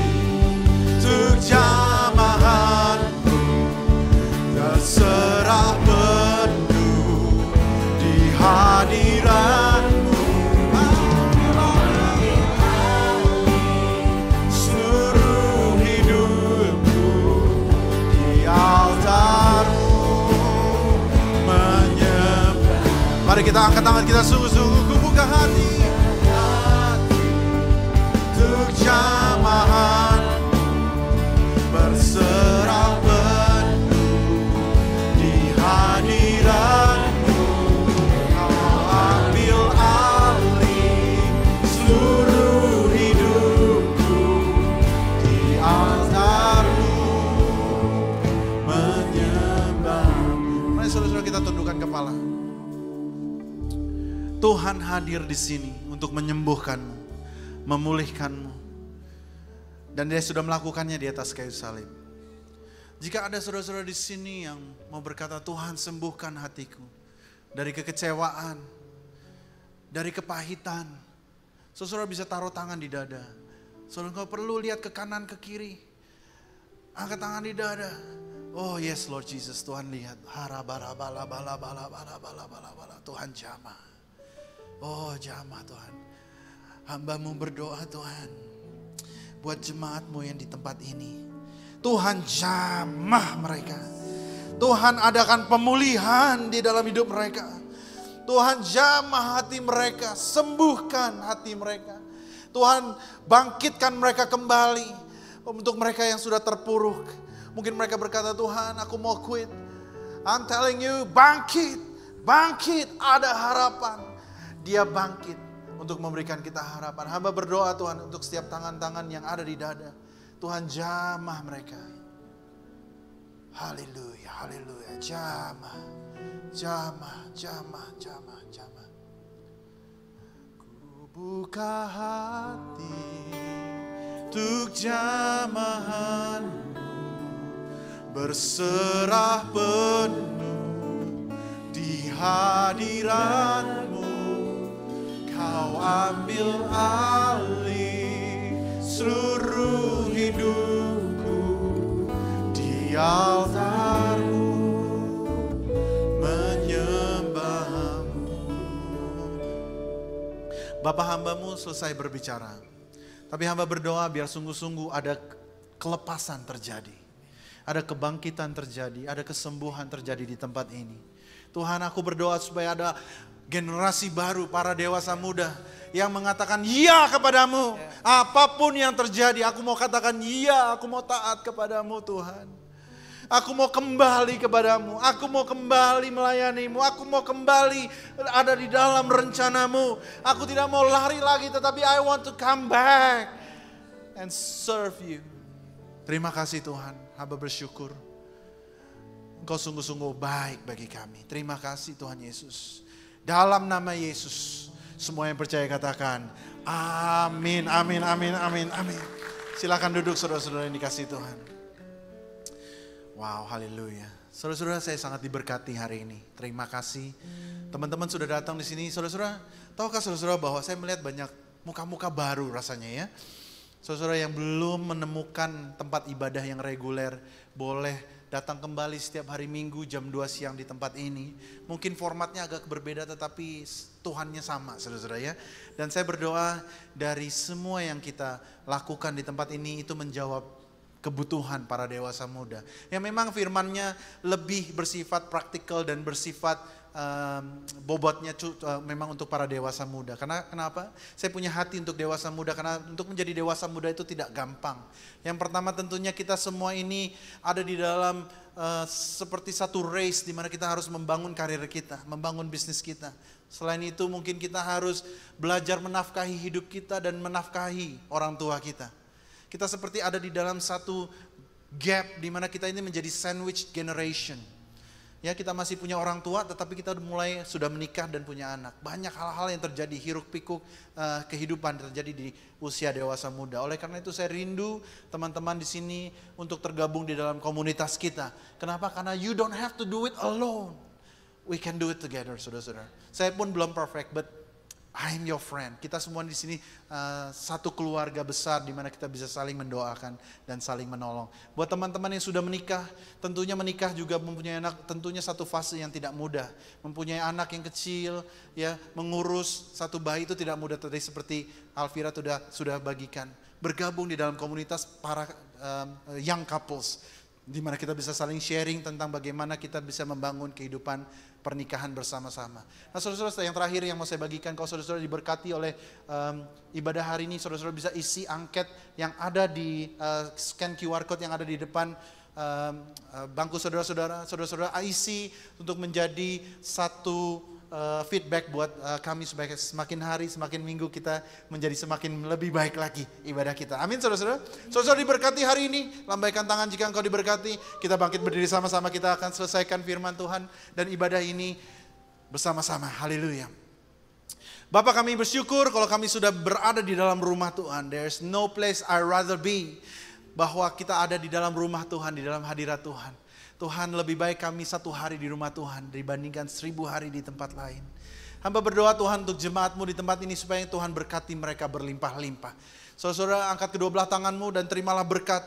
untuk jamahanmu, terserah penuh di hadiratmu. Mari kita angkat tangan kita sungguh-sungguh. Ku buka hati untuk jamahan, berserah penuh di hadiratmu. Kau ambil alih seluruh hidupku di altarmu menyembahmu. Mari saudara-saudara kita tundukkan kepala. Tuhan hadir di sini untuk menyembuhkanmu, memulihkanmu. Dan dia sudah melakukannya di atas kayu salib. Jika ada saudara-saudara di sini yang mau berkata, Tuhan sembuhkan hatiku dari kekecewaan, dari kepahitan. Saudara bisa taruh tangan di dada. Saudara nggak perlu lihat ke kanan ke kiri. Angkat tangan di dada. Oh yes Lord Jesus, Tuhan lihat. Tuhan jamah. Oh jamah Tuhan. Hamba-Mu berdoa Tuhan. Buat jemaat-Mu yang di tempat ini. Tuhan jamah mereka. Tuhan adakan pemulihan di dalam hidup mereka. Tuhan jamah hati mereka. Sembuhkan hati mereka. Tuhan bangkitkan mereka kembali. Untuk mereka yang sudah terpuruk. Mungkin mereka berkata, Tuhan aku mau quit. I'm telling you, bangkit. Bangkit, ada harapan. Dia bangkit untuk memberikan kita harapan. Hamba berdoa Tuhan untuk setiap tangan-tangan yang ada di dada. Tuhan jamah mereka. Haleluya, haleluya. Jamah, jamah, jamah, jamah, jamah. Ku buka hati untuk jamahan. Berserah penuh di hadirat-Mu. Kau ambil alih seluruh hidupku di altar-Mu, menyembah-Mu. Bapa, hamba-Mu selesai berbicara. Tapi hamba berdoa biar sungguh-sungguh ada kelepasan terjadi. Ada kebangkitan terjadi, ada kesembuhan terjadi di tempat ini. Tuhan, aku berdoa supaya ada generasi baru, para dewasa muda yang mengatakan iya kepadamu. Apapun yang terjadi, aku mau katakan iya, aku mau taat kepadamu Tuhan. Aku mau kembali kepadamu, aku mau kembali melayanimu, aku mau kembali ada di dalam rencanamu. Aku tidak mau lari lagi, tetapi I want to come back and serve you. Terima kasih Tuhan. Hamba bersyukur Engkau sungguh-sungguh baik bagi kami. Terima kasih Tuhan Yesus. Dalam nama Yesus, semua yang percaya katakan amin, amin, amin, amin, amin. Silakan duduk saudara-saudara yang dikasihi Tuhan. Wow, haleluya. Saudara-saudara, saya sangat diberkati hari ini. Terima kasih teman-teman sudah datang di sini. Saudara-saudara, tahukah saudara-saudara bahwa saya melihat banyak muka-muka baru rasanya ya. Saudara yang belum menemukan tempat ibadah yang reguler, boleh datang kembali setiap hari Minggu jam 2 siang di tempat ini. Mungkin formatnya agak berbeda tetapi Tuhannya sama saudara-saudara ya. Dan saya berdoa dari semua yang kita lakukan di tempat ini itu menjawab kebutuhan para dewasa muda. Yang memang firman-Nya lebih bersifat praktikal dan bersifat bobotnya memang untuk para dewasa muda. Karena kenapa? Saya punya hati untuk dewasa muda karena untuk menjadi dewasa muda itu tidak gampang. Yang pertama tentunya kita semua ini ada di dalam seperti satu race di mana kita harus membangun karir kita, membangun bisnis kita. Selain itu mungkin kita harus belajar menafkahi hidup kita dan menafkahi orang tua kita. Kita seperti ada di dalam satu gap di mana kita ini menjadi sandwich generation. Ya, kita masih punya orang tua tetapi kita sudah menikah dan punya anak. Banyak hal-hal yang terjadi, hiruk pikuk kehidupan terjadi di usia dewasa muda. Oleh karena itu saya rindu teman-teman di sini untuk tergabung di dalam komunitas kita. Kenapa? Karena you don't have to do it alone. We can do it together, saudara-saudara. Saya pun belum perfect, but I'm your friend. Kita semua di sini satu keluarga besar di mana kita bisa saling mendoakan dan saling menolong. Buat teman-teman yang sudah menikah, tentunya menikah juga mempunyai anak, tentunya satu fase yang tidak mudah. Mempunyai anak yang kecil, ya, mengurus satu bayi itu tidak mudah. Tadi seperti Alvira sudah bagikan. Bergabung di dalam komunitas para young couples, di mana kita bisa saling sharing tentang bagaimana kita bisa membangun kehidupan pernikahan bersama-sama. Nah saudara-saudara, yang terakhir yang mau saya bagikan, kalau saudara-saudara diberkati oleh ibadah hari ini, saudara-saudara bisa isi angket yang ada di scan QR code yang ada di depan bangku saudara-saudara. Saudara-saudara isi untuk menjadi satu feedback buat kami supaya semakin hari, semakin minggu kita menjadi semakin lebih baik lagi ibadah kita. Amin saudara-saudara. Saudara diberkati hari ini, lambaikan tangan jika engkau diberkati. Kita bangkit berdiri sama-sama, kita akan selesaikan firman Tuhan dan ibadah ini bersama-sama. Haleluya. Bapak, kami bersyukur kalau kami sudah berada di dalam rumah Tuhan. There's no place I'd rather be. Bahwa kita ada di dalam rumah Tuhan, di dalam hadirat Tuhan. Tuhan, lebih baik kami 1 hari di rumah Tuhan dibandingkan 1000 hari di tempat lain. Hamba berdoa Tuhan untuk jemaat-Mu di tempat ini supaya Tuhan berkati mereka berlimpah-limpah. Saudara-saudara, angkat kedua belah tangan-Mu dan terimalah berkat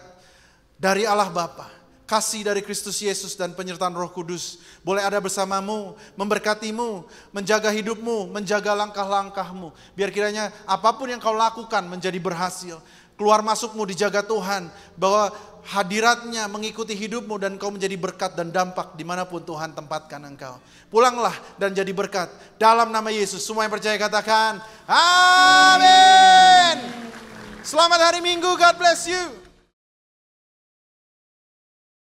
dari Allah Bapa, kasih dari Kristus Yesus dan penyertaan Roh Kudus boleh ada bersamamu, memberkatimu, menjaga hidupmu, menjaga langkah-langkahmu. Biar kiranya apapun yang kau lakukan menjadi berhasil. Keluar masukmu dijaga Tuhan, bahwa hadiratnya mengikuti hidupmu dan kau menjadi berkat dan dampak dimanapun Tuhan tempatkan engkau. Pulanglah dan jadi berkat. Dalam nama Yesus, semua yang percaya katakan, amin. Selamat hari Minggu, God bless you.